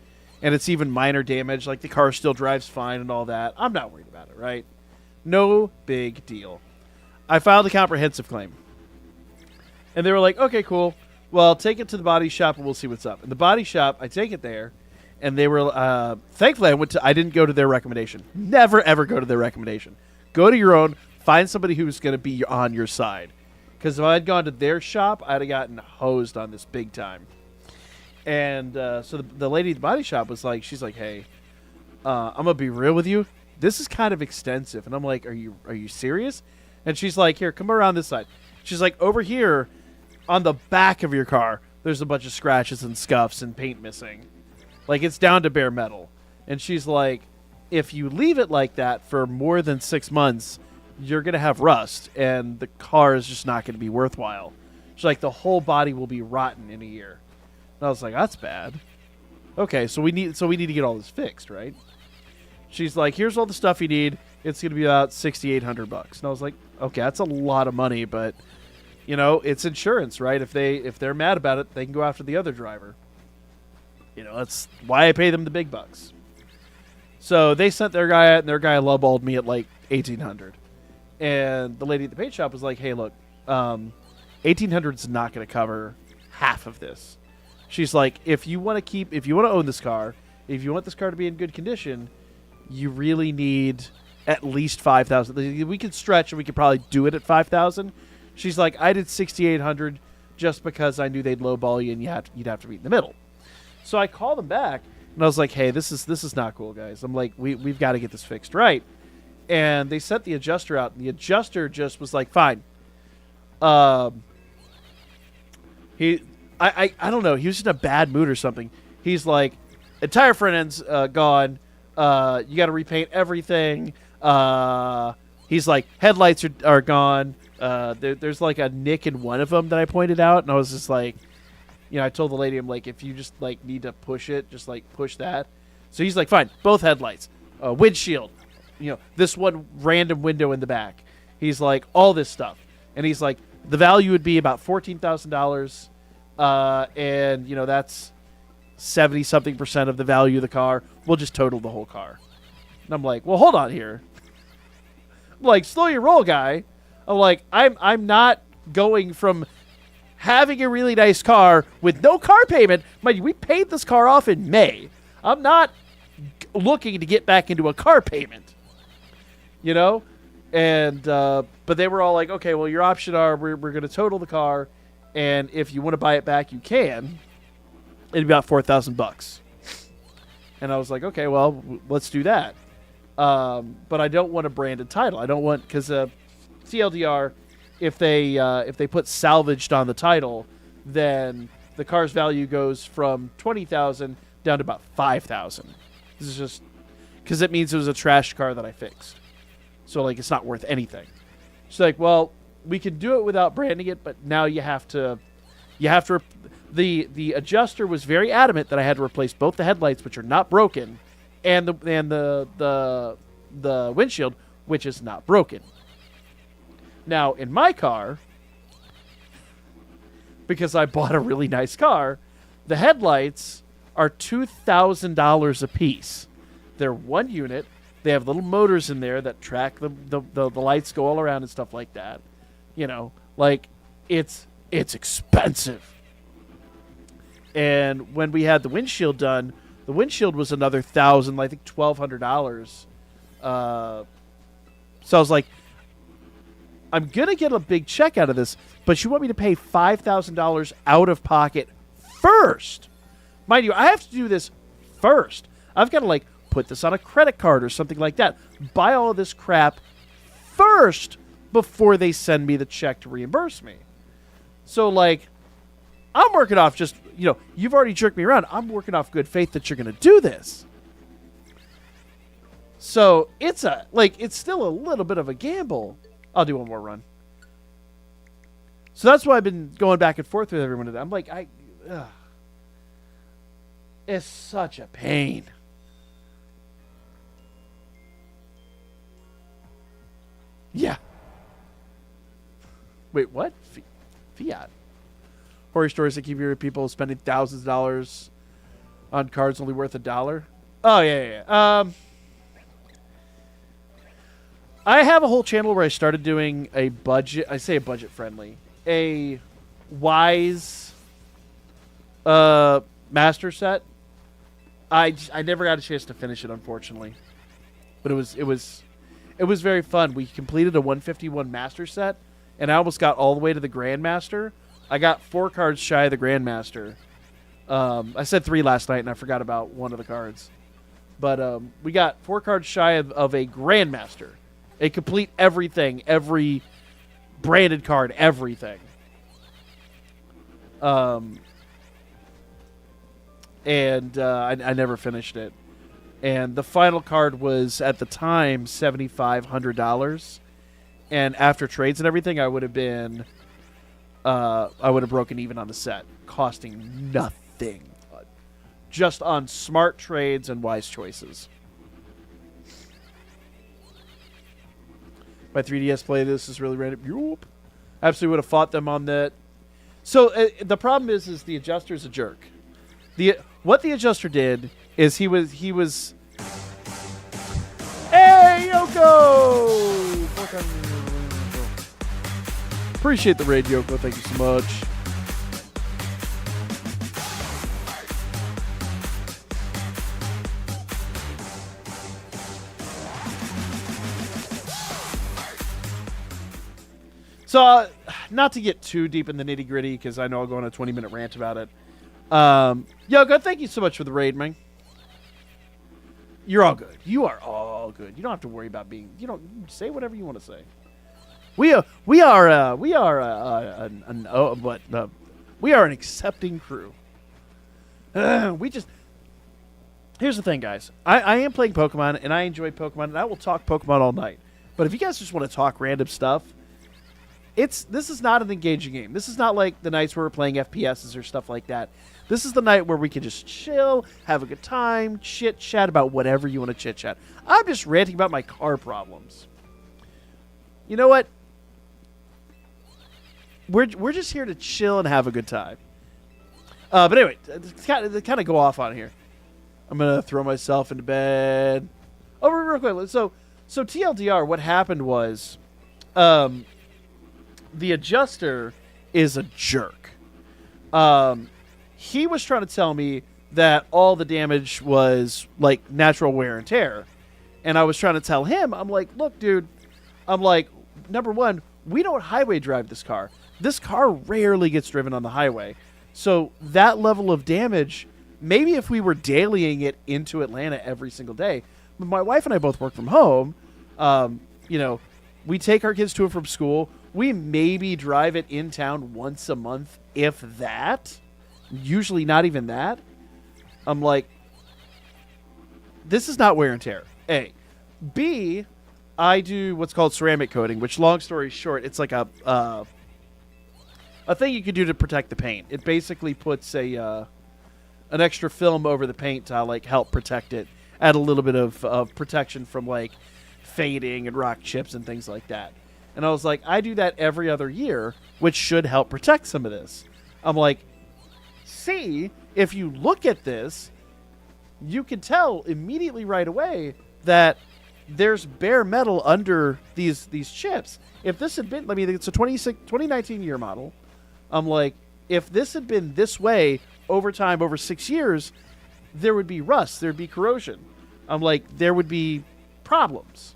and it's even minor damage. Like, the car still drives fine and all that. I'm not worried about it, right? No big deal. I filed a comprehensive claim. And they were like, okay, cool. Well, take it to the body shop, and we'll see what's up. And the body shop, I take it there, and they were, thankfully, I didn't go to their recommendation. Never, ever go to their recommendation. Go to your own. Find somebody who's going to be on your side. Because if I had gone to their shop, I'd have gotten hosed on this big time. And so the lady at the body shop was like, she's like, hey, I'm going to be real with you. This is kind of extensive. And I'm like, are you serious? And she's like, here, come around this side. She's like, over here on the back of your car, there's a bunch of scratches and scuffs and paint missing. Like, it's down to bare metal. And she's like, if you leave it like that for more than 6 months, you're going to have rust, and the car is just not going to be worthwhile. She's like, the whole body will be rotten in a year. And I was like, that's bad. Okay, so we need to get all this fixed, right? She's like, here's all the stuff you need. It's going to be about $6,800. And I was like, okay, that's a lot of money, but it's insurance, right? If they're mad about it, they can go after the other driver. That's why I pay them the big bucks. So they sent their guy out, and their guy lowballed me at like $1,800. And the lady at the paint shop was like, hey, look, $1,800 is not going to cover half of this. She's like, if you want to own this car, if you want this car to be in good condition, you really need at least $5,000. We could stretch, and we could probably do it at $5,000. She's like, I did $6,800 just because I knew they'd lowball you, and you'd have to meet in the middle. So I called them back, and I was like, hey, this is not cool, guys. I'm like, we've got to get this fixed right. And they sent the adjuster out, and the adjuster just was like, fine. I don't know. He was in a bad mood or something. He's like, entire front end's gone. You got to repaint everything. He's like, headlights are gone. There's like a nick in one of them that I pointed out, and I was just like, I told the lady, I'm like, if you just like need to push it, just like push that. So he's like, fine, both headlights, windshield. This one random window in the back. He's like, all this stuff. And he's like, the value would be about $14,000. And, that's 70-something% of the value of the car. We'll just total the whole car. And I'm like, well, hold on here. I'm like, slow your roll, guy. I'm like, I'm not going from having a really nice car with no car payment. Mind you, we paid this car off in May. I'm not looking to get back into a car payment. You know? And, but they were all like, okay, well, your option are we're going to total the car, and if you want to buy it back, you can. It'd be about $4,000. And I was like, okay, well, let's do that. But I don't want a branded title. I don't want, because CLDR, if they put salvaged on the title, then the car's value goes from $20,000 down to about $5,000. This is just because it means it was a trash car that I fixed. So, like, it's not worth anything. She's like, well, we can do it without branding it, but now you have to. The adjuster was very adamant that I had to replace both the headlights, which are not broken, and the windshield, which is not broken. Now, in my car, because I bought a really nice car, the headlights are $2,000 a piece. They're one unit. They have little motors in there that track the lights go all around and stuff like that. You know, like, it's expensive. And when we had the windshield done, the windshield was another $1,000, I think $1,200. So I was like, I'm going to get a big check out of this, but you want me to pay $5,000 out of pocket first. Mind you, I have to do this first. I've got to, like, put this on a credit card or something like that. Buy all of this crap first before they send me the check to reimburse me. So, like, I'm working off just, you know, you've already jerked me around. I'm working off good faith that you're going to do this. So, it's still a little bit of a gamble. I'll do one more run. So that's why I've been going back and forth with everyone today. I'm like, it's such a pain. Yeah. Wait, what? Fiat. Horror stories that keep hearing people spending thousands of dollars on cards only worth $1. Oh, yeah. I have a whole channel where I started doing a budget. I say a budget friendly. A wise master set. I never got a chance to finish it, unfortunately. But it was very fun. We completed a 151 master set, and I almost got all the way to the Grandmaster. I got 4 cards shy of the Grandmaster. I said 3 last night, and I forgot about one of the cards. But we got 4 cards shy of a Grandmaster. A complete everything, every branded card, everything. And I never finished it. And the final card was, at the time, $7,500. And after trades and everything, I would have broken even on the set, costing nothing. Just on smart trades and wise choices. My 3DS play this is really random. Yup. Absolutely would have fought them on that. So the problem is the adjuster's a jerk. What the adjuster did is he was Hey, Yoko! Appreciate the raid, Yoko. Thank you so much. So, not to get too deep in the nitty gritty, because I know I'll go on a 20-minute rant about it. Yoko, thank you so much for the raid, man. You're all good. You are all good. You don't have to worry about being. You don't say whatever you want to say. We are an accepting crew. Here's the thing, guys. I am playing Pokemon, and I enjoy Pokemon, and I will talk Pokemon all night. But if you guys just want to talk random stuff, this is not an engaging game. This is not like the nights where we're playing FPSs or stuff like that. This is the night where we can just chill, have a good time, chit-chat about whatever you want to chit-chat. I'm just ranting about my car problems. You know what? We're just here to chill and have a good time. But anyway, to kind of go off on here. I'm going to throw myself into bed. Oh, real quick. So TLDR, what happened was the adjuster is a jerk. He was trying to tell me that all the damage was like natural wear and tear. And I was trying to tell him, I'm like, look, dude, I'm like, number one, we don't highway drive this car. This car rarely gets driven on the highway. So that level of damage, maybe if we were dailying it into Atlanta every single day, but my wife and I both work from home. We take our kids to and from school. We maybe drive it in town once a month, if that. Usually not even that. I'm like, this is not wear and tear. A. B, I do what's called ceramic coating, which, long story short, it's like a thing you can do to protect the paint. It basically puts an extra film over the paint to like help protect it, add a little bit of protection from like fading and rock chips and things like that. And I was like, I do that every other year, which should help protect some of this. I'm like, see, if you look at this, you can tell immediately right away that there's bare metal under these chips. If this had been, I mean, it's a 2019 year model. I'm like, if this had been this way over time, over 6 years, there would be rust, there'd be corrosion. I'm like, there would be problems.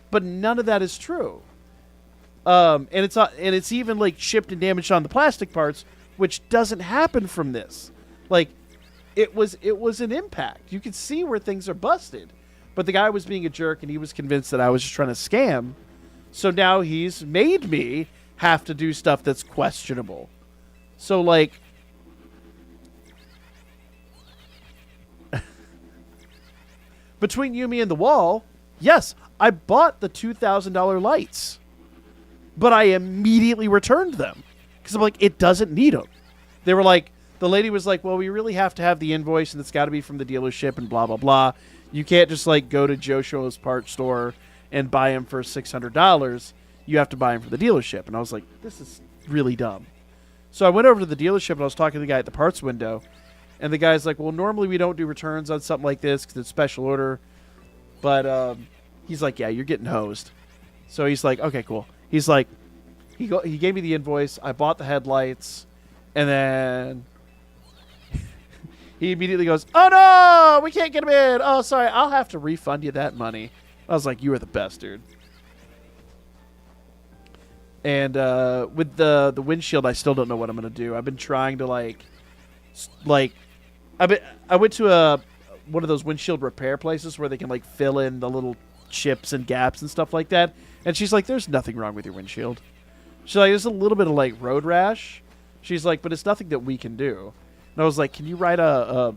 But none of that is true. And it's even like chipped and damaged on the plastic parts, which doesn't happen from this. Like, it was an impact. You could see where things are busted. But the guy was being a jerk, and he was convinced that I was just trying to scam. So now he's made me have to do stuff that's questionable. So, like, between you, me, and the wall, yes, I bought the $2,000 lights. But I immediately returned them. Because I'm like, it doesn't need them. They were like, the lady was like, well, we really have to have the invoice, and it's got to be from the dealership, and blah, blah, blah. You can't just, like, go to Joe Show's parts store and buy them for $600. You have to buy them from the dealership. And I was like, this is really dumb. So I went over to the dealership, and I was talking to the guy at the parts window. And the guy's like, well, normally we don't do returns on something like this because it's special order. But he's like, yeah, you're getting hosed. So he's like, okay, cool. He's like, he gave me the invoice. I bought the headlights. And then he immediately goes, oh, no, we can't get them in. Oh, sorry, I'll have to refund you that money. I was like, you are the best, dude. And with the windshield, I still don't know what I'm going to do. I've been trying to, I went to one of those windshield repair places where they can, like, fill in the little chips and gaps and stuff like that. And she's like, there's nothing wrong with your windshield. She's like, there's a little bit of, like, road rash. She's like, but it's nothing that we can do. And I was like, can you write a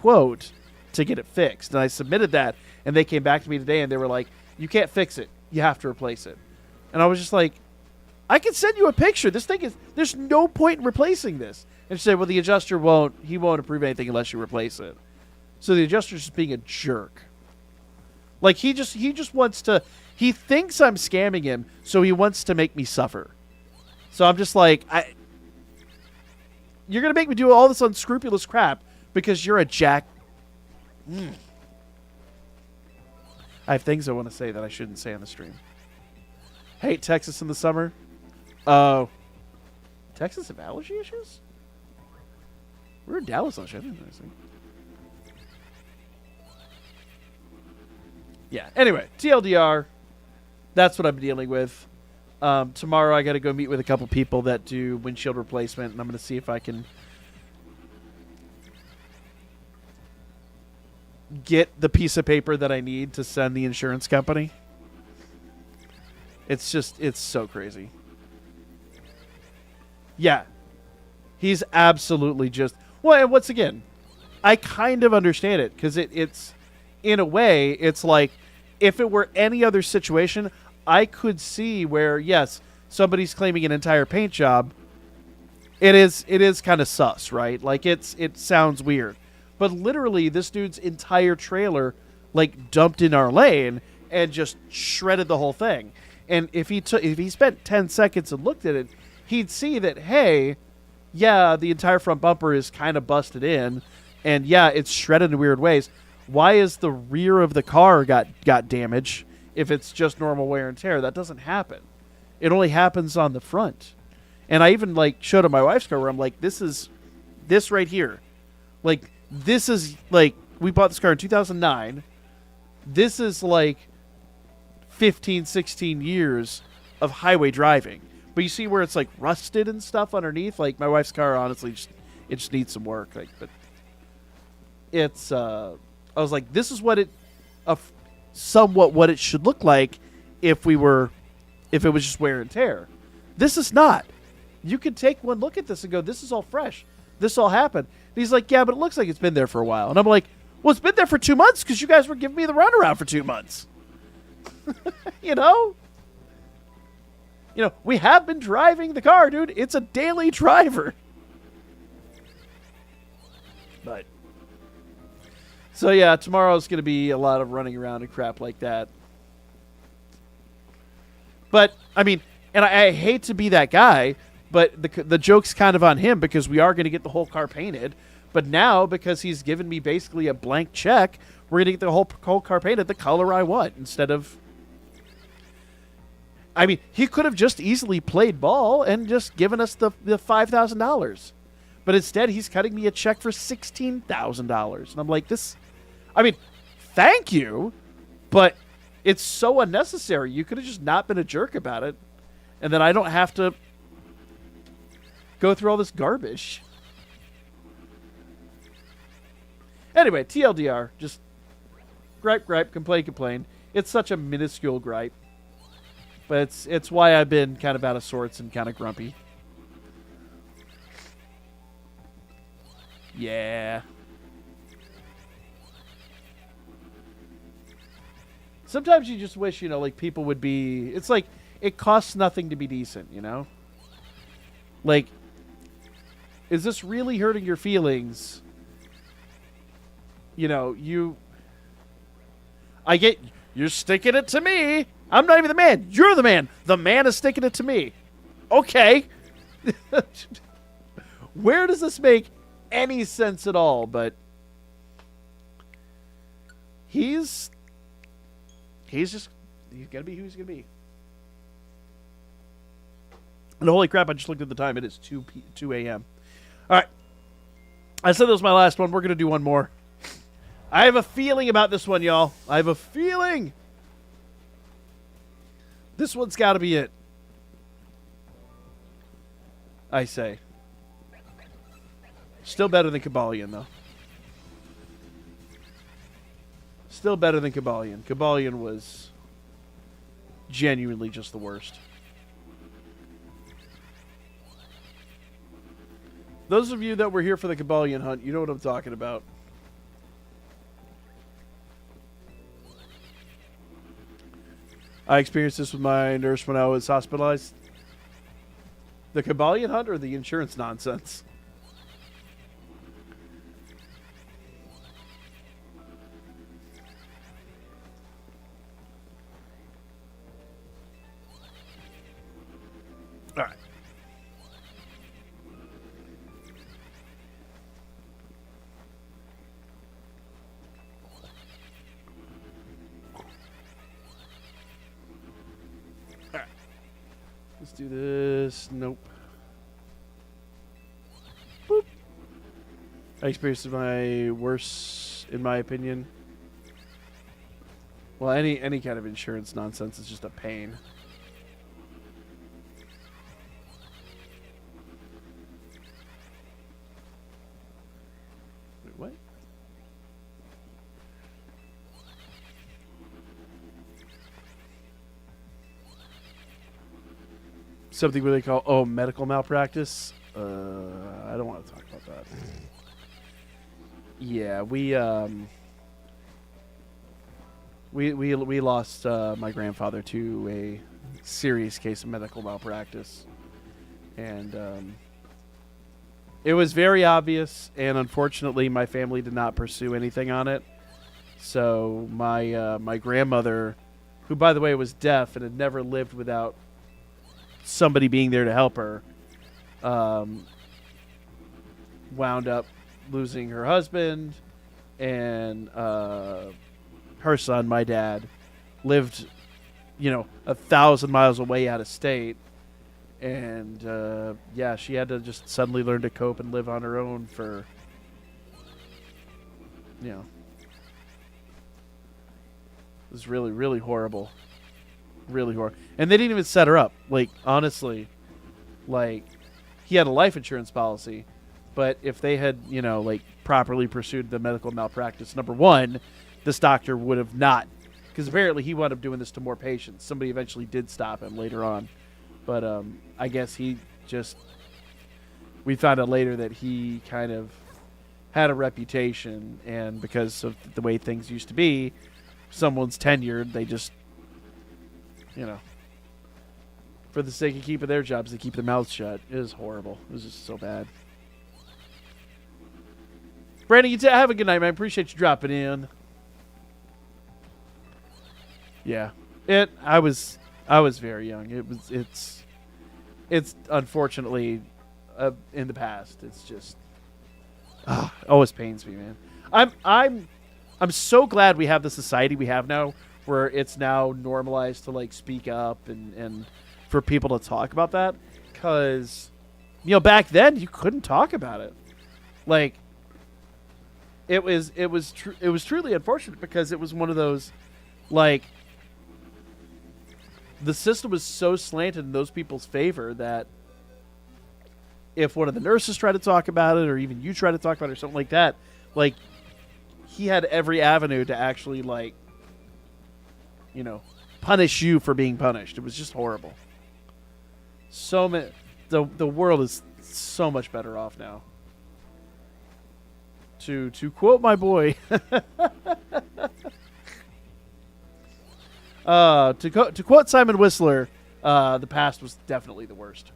quote to get it fixed? And I submitted that, and they came back to me today, and they were like, you can't fix it. You have to replace it. And I was just like, I can send you a picture. This thing is, there's no point in replacing this. And she said, well, the adjuster won't approve anything unless you replace it. So the adjuster's just being a jerk. Like, he just wants to, he thinks I'm scamming him, so he wants to make me suffer. So I'm just like, you're going to make me do all this unscrupulous crap because you're a jack. I have things I want to say that I shouldn't say on the stream. Hate Texas in the summer. Oh. Texas have allergy issues? We're in Dallas last year. Yeah, anyway, TLDR. That's what I'm dealing with. Tomorrow I got to go meet with a couple people that do windshield replacement, and I'm going to see if I can get the piece of paper that I need to send the insurance company. It's so crazy. Yeah. He's absolutely just... Well, and once again, I kind of understand it, because it's... In a way, it's like, if it were any other situation, I could see where, yes, somebody's claiming an entire paint job. It is kind of sus, right? Like, it sounds weird. But literally, this dude's entire trailer, like, dumped in our lane and just shredded the whole thing. And if he spent 10 seconds and looked at it, he'd see that, hey, yeah, the entire front bumper is kind of busted in, and yeah, it's shredded in weird ways. Why is the rear of the car got damage if it's just normal wear and tear? That doesn't happen. It only happens on the front. And I even like showed him my wife's car where I'm like, this right here. Like, this is like, we bought this car in 2009. This is like 15, 16 years of highway driving. But you see where it's like rusted and stuff underneath? Like, my wife's car, honestly, it just needs some work. Like, but it's, I was like, this is what somewhat what it should look like if it was just wear and tear. This is not. You can take one look at this and go, this is all fresh. This all happened. And he's like, yeah, but it looks like it's been there for a while. And I'm like, well, it's been there for 2 months because you guys were giving me the runaround for 2 months. You know? We have been driving the car, dude. It's a daily driver. But so, yeah, tomorrow's going to be a lot of running around and crap like that. But, I mean, and I hate to be that guy, but the joke's kind of on him because we are going to get the whole car painted. But now, because he's given me basically a blank check, we're going to get the whole car painted the color I want instead of... I mean, he could have just easily played ball and just given us the $5,000. But instead, he's cutting me a check for $16,000. And I'm like, this... I mean, thank you, but it's so unnecessary. You could have just not been a jerk about it. And then I don't have to go through all this garbage. Anyway, TLDR. Just gripe, complain. It's such a minuscule gripe. But it's why I've been kind of out of sorts and kind of grumpy. Yeah. Sometimes you just wish, like people would be... It's like, it costs nothing to be decent, Like, is this really hurting your feelings? I get... You're sticking it to me. I'm not even the man. You're the man. The man is sticking it to me. Okay. Where does this make any sense at all? But he's going to be who he's going to be. And holy crap, I just looked at the time. It is 2 a.m. All right. I said this was my last one. We're going to do one more. I have a feeling about this one, y'all. I have a feeling. This one's got to be it. I say. Still better than Kabalion, though. Still better than Kabalion. Kabalion was genuinely just the worst. Those of you that were here for the Kabalion hunt, you know what I'm talking about. I experienced this with my nurse when I was hospitalized. The Kabalion hunt or the insurance nonsense? All right. Let's do this. Nope. Boop. I experienced my worst, in my opinion. Well, any kind of insurance nonsense is just a pain. Wait, what? Something where they call medical malpractice. I don't want to talk about that. Yeah, we lost my grandfather to a serious case of medical malpractice, and it was very obvious. And unfortunately, my family did not pursue anything on it. So my grandmother, who by the way was deaf and had never lived without somebody being there to help her, wound up losing her husband, and her son, my dad, lived, 1,000 miles away out of state. And, she had to just suddenly learn to cope and live on her own for, it was really, really horrible. Really horrible. And they didn't even set her up. Like, honestly, he had a life insurance policy, but if they had, properly pursued the medical malpractice, number one, this doctor would have not, because apparently he wound up doing this to more patients. Somebody eventually did stop him later on. But I guess we found out later that he kind of had a reputation, and because of the way things used to be, someone's tenured, they just, for the sake of keeping their jobs, they keep their mouths shut. It was horrible. It was just so bad. Brandon, have a good night, man. Appreciate you dropping in. Yeah. I was very young. It's unfortunately in the past. It's just always pains me, man. I'm so glad we have the society we have now, where it's now normalized to speak up and for people to talk about that, because back then you couldn't talk about it. It was truly unfortunate, because it was one of those, the system was so slanted in those people's favor that if one of the nurses tried to talk about it, or even you try to talk about it or something like that, he had every avenue to actually punish you for being punished. It was just horrible. So many, the world is so much better off now. To quote my boy, to quote Simon Whistler, the past was definitely the worst.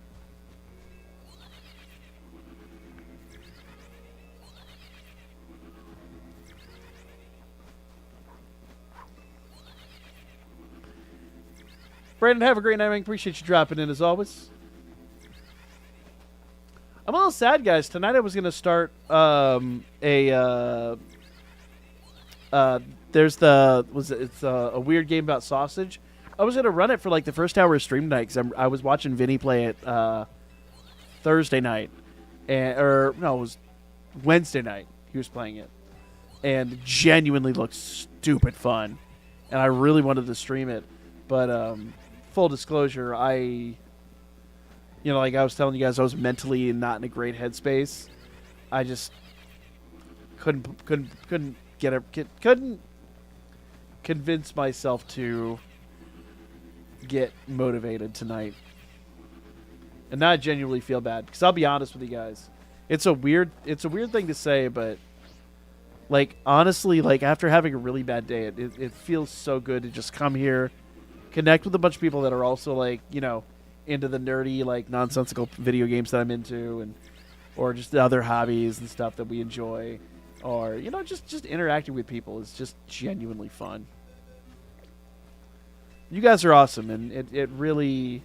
Brandon, have a great night, man. Appreciate you dropping in as always. I'm a little sad, guys. Tonight I was going to start there's a weird game about sausage. I was going to run it for the first hour of stream tonight, because I was watching Vinny play it Thursday night. It was Wednesday night he was playing it. And it genuinely looked stupid fun. And I really wanted to stream it. But full disclosure, I was telling you guys, I was mentally not in a great headspace. I just couldn't convince myself to get motivated tonight. And now I genuinely feel bad, because I'll be honest with you guys, it's a weird thing to say, but honestly, after having a really bad day, it feels so good to just come here, connect with a bunch of people that are also into the nerdy, nonsensical video games that I'm into, or just the other hobbies and stuff that we enjoy, or just interacting with people is just genuinely fun. You guys are awesome, and it really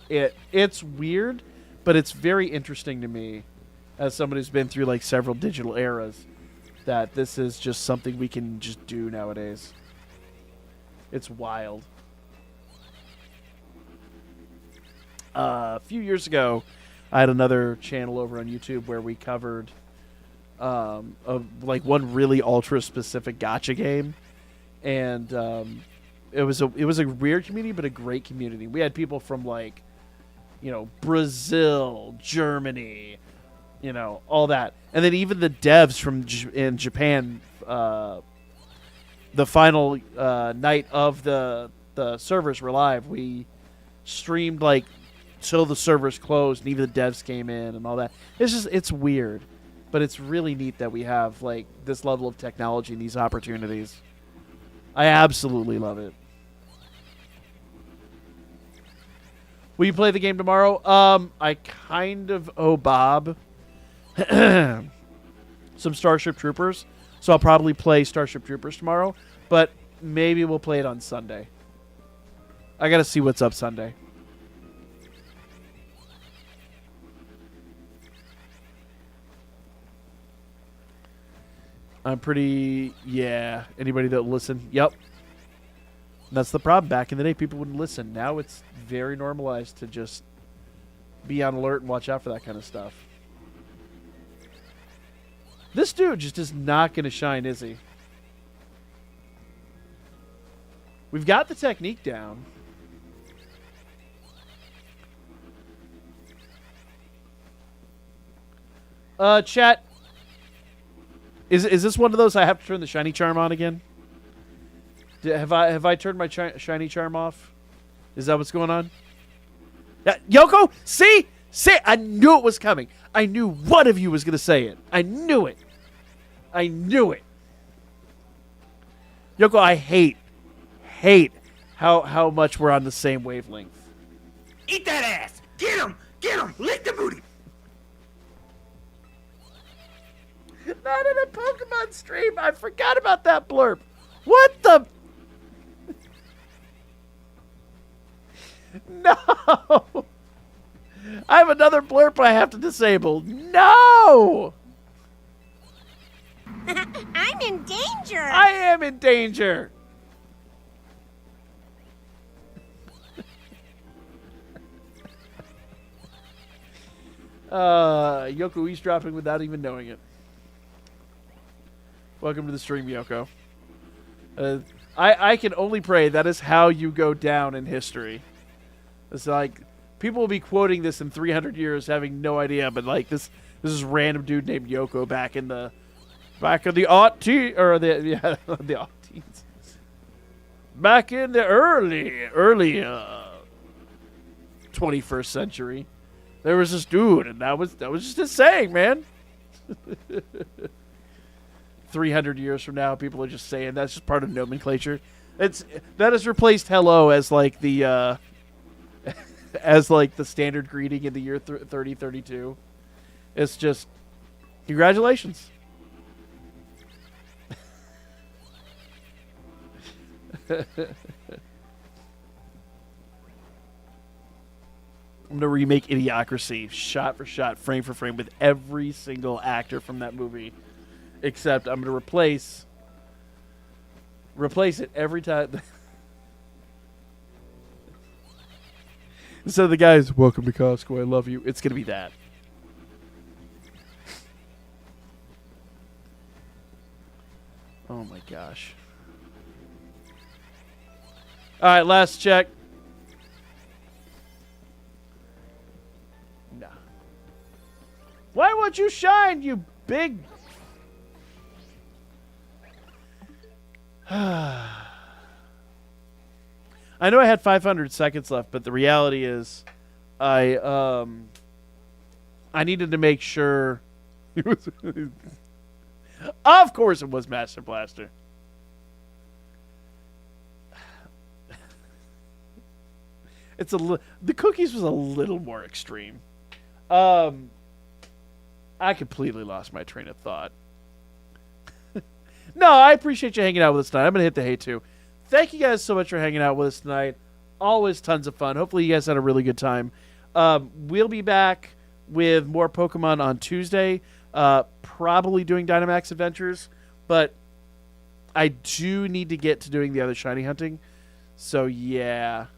it's weird, but it's very interesting to me, as someone who's been through several digital eras, that this is just something we can just do nowadays. It's wild. A few years ago, I had another channel over on YouTube where we covered one really ultra specific gacha game, and it was a weird community, but a great community. We had people from Brazil, Germany, all that, and then even the devs from in Japan. The final night of the servers were live, we streamed till the servers closed, and even the devs came in and all that. It's weird, but it's really neat that we have this level of technology and these opportunities. I absolutely love it. Will you play the game tomorrow? I kind of owe Bob some Starship Troopers, so I'll probably play Starship Troopers tomorrow, but maybe we'll play it on Sunday. I gotta see what's up Sunday. I'm pretty, yeah. Anybody that listen, yep. That's the problem. Back in the day, people wouldn't listen. Now it's very normalized to just be on alert and watch out for that kind of stuff. This dude just is not going to shine, is he? We've got the technique down. Chat. Is this one of those I have to turn the shiny charm on again? Have I turned my shiny charm off? Is that what's going on? Yeah, Yoko, see, I knew it was coming. I knew one of you was gonna say it. I knew it. I knew it. Yoko, I hate how much we're on the same wavelength. Eat that ass! Get him! Lick the booty! Not in a Pokemon stream. I forgot about that blurb. What the? No. I have another blurb I have to disable. No. I'm in danger. I am in danger. Yoko eavesdropping without even knowing it. Welcome to the stream, Yoko. I can only pray that is how you go down in history. It's like people will be quoting this in 300 years, having no idea. But like this is random dude named Yoko back in the the the 18s, back in the early 21st century. There was this dude, and that was just his saying, man. 300 years from now, people are just saying that's just part of nomenclature. That has replaced hello as like the as like the standard greeting in the year 3032. It's just congratulations. I'm gonna remake Idiocracy shot for shot, frame for frame, with every single actor from that movie. Except I'm gonna replace it every time. Instead of the guys, welcome to Costco, I love you. It's gonna be that. Oh my gosh. All right, last check. Nah. Why won't you shine, you big... I know I had 500 seconds left, but the reality is I needed to make sure it was of course it was Master Blaster. The cookies was a little more extreme. I completely lost my train of thought. No, I appreciate you hanging out with us tonight. I'm going to hit the hay too. Thank you guys so much for hanging out with us tonight. Always tons of fun. Hopefully you guys had a really good time. We'll be back with more Pokemon on Tuesday. Probably doing Dynamax Adventures. But I do need to get to doing the other shiny hunting. So, yeah.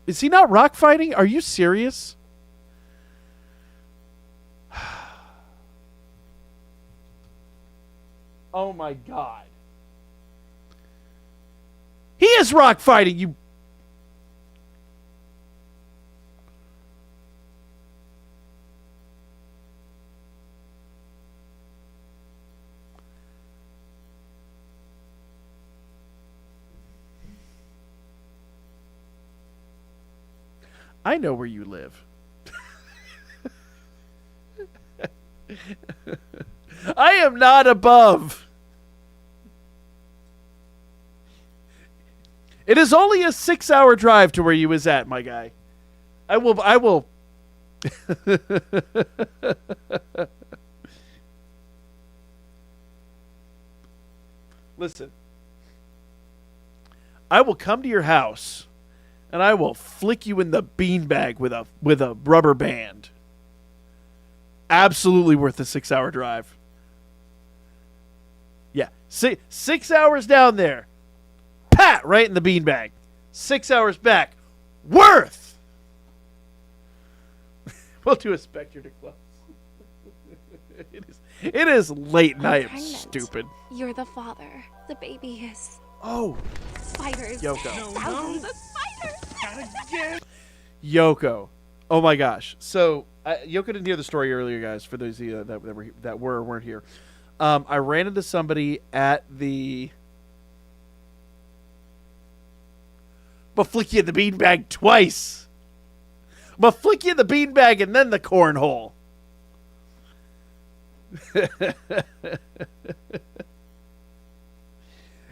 Is he not rock fighting? Are you serious? Oh my god. He is rock fighting, you... I know where you live. I am not above. It is only a 6-hour drive to where you was at, my guy. I will. Listen. I will come to your house, and I will flick you in the beanbag with a rubber band. Absolutely worth the 6-hour drive. Yeah, 6 hours down there. Pat, right in the beanbag. 6 hours back. Worth! We'll do a Spectre to close. It is late I'm night. pregnant. Stupid. You're the father. The baby is Oh, spiders. Yoko. Thousands of spiders. Yoko. Oh my gosh. So Yoko didn't hear the story earlier, guys. For those of you that weren't here, I ran into somebody at the. I'm gonna flick you in the beanbag twice. I'm gonna flick you in the beanbag and then the cornhole.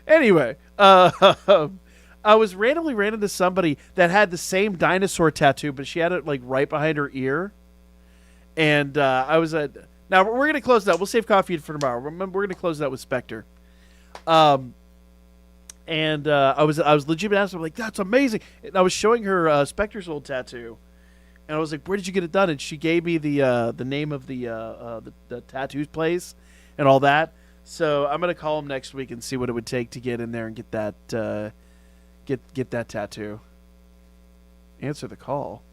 Anyway, I was randomly ran into somebody that had the same dinosaur tattoo, but she had it like right behind her ear. And I was at. Now we're gonna close that. We'll save coffee for tomorrow. Remember, we're gonna close that with Spectre. And I was legitimately asking, I'm like, that's amazing. And I was showing her Spectre's old tattoo, and I was like, where did you get it done? And she gave me the name of the tattoo place and all that. So I'm gonna call him next week and see what it would take to get in there and get that get that tattoo. Answer the call.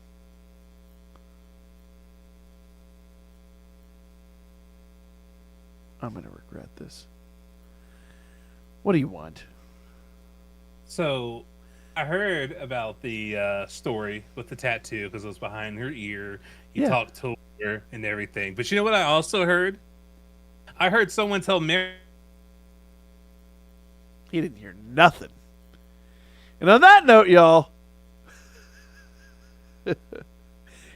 I'm gonna regret this. What do you want? So, I heard about the story with the tattoo because it was behind her ear. You talked to her and everything. But you know what I also heard? I heard someone tell Mary. He didn't hear nothing. And on that note, y'all,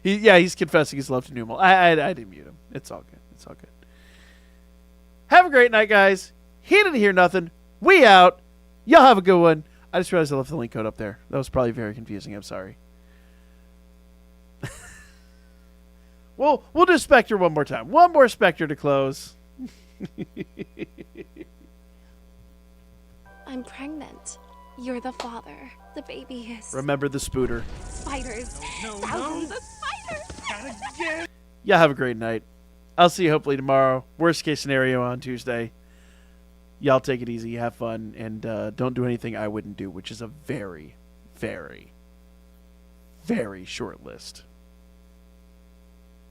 he's confessing his love to Numal. I didn't mute him. It's all good. It's all good. Have a great night, guys. He didn't hear nothing. We out. Y'all have a good one. I just realized I left the link code up there. That was probably very confusing. I'm sorry. We'll do Spectre one more time. One more Spectre to close. I'm pregnant. You're the father. The baby is Remember the spooter. spiders. Thousands of spiders. Y'all have a great night. I'll see you hopefully tomorrow. Worst case scenario on Tuesday. Y'all take it easy, have fun, and don't do anything I wouldn't do, which is a very, very, very short list.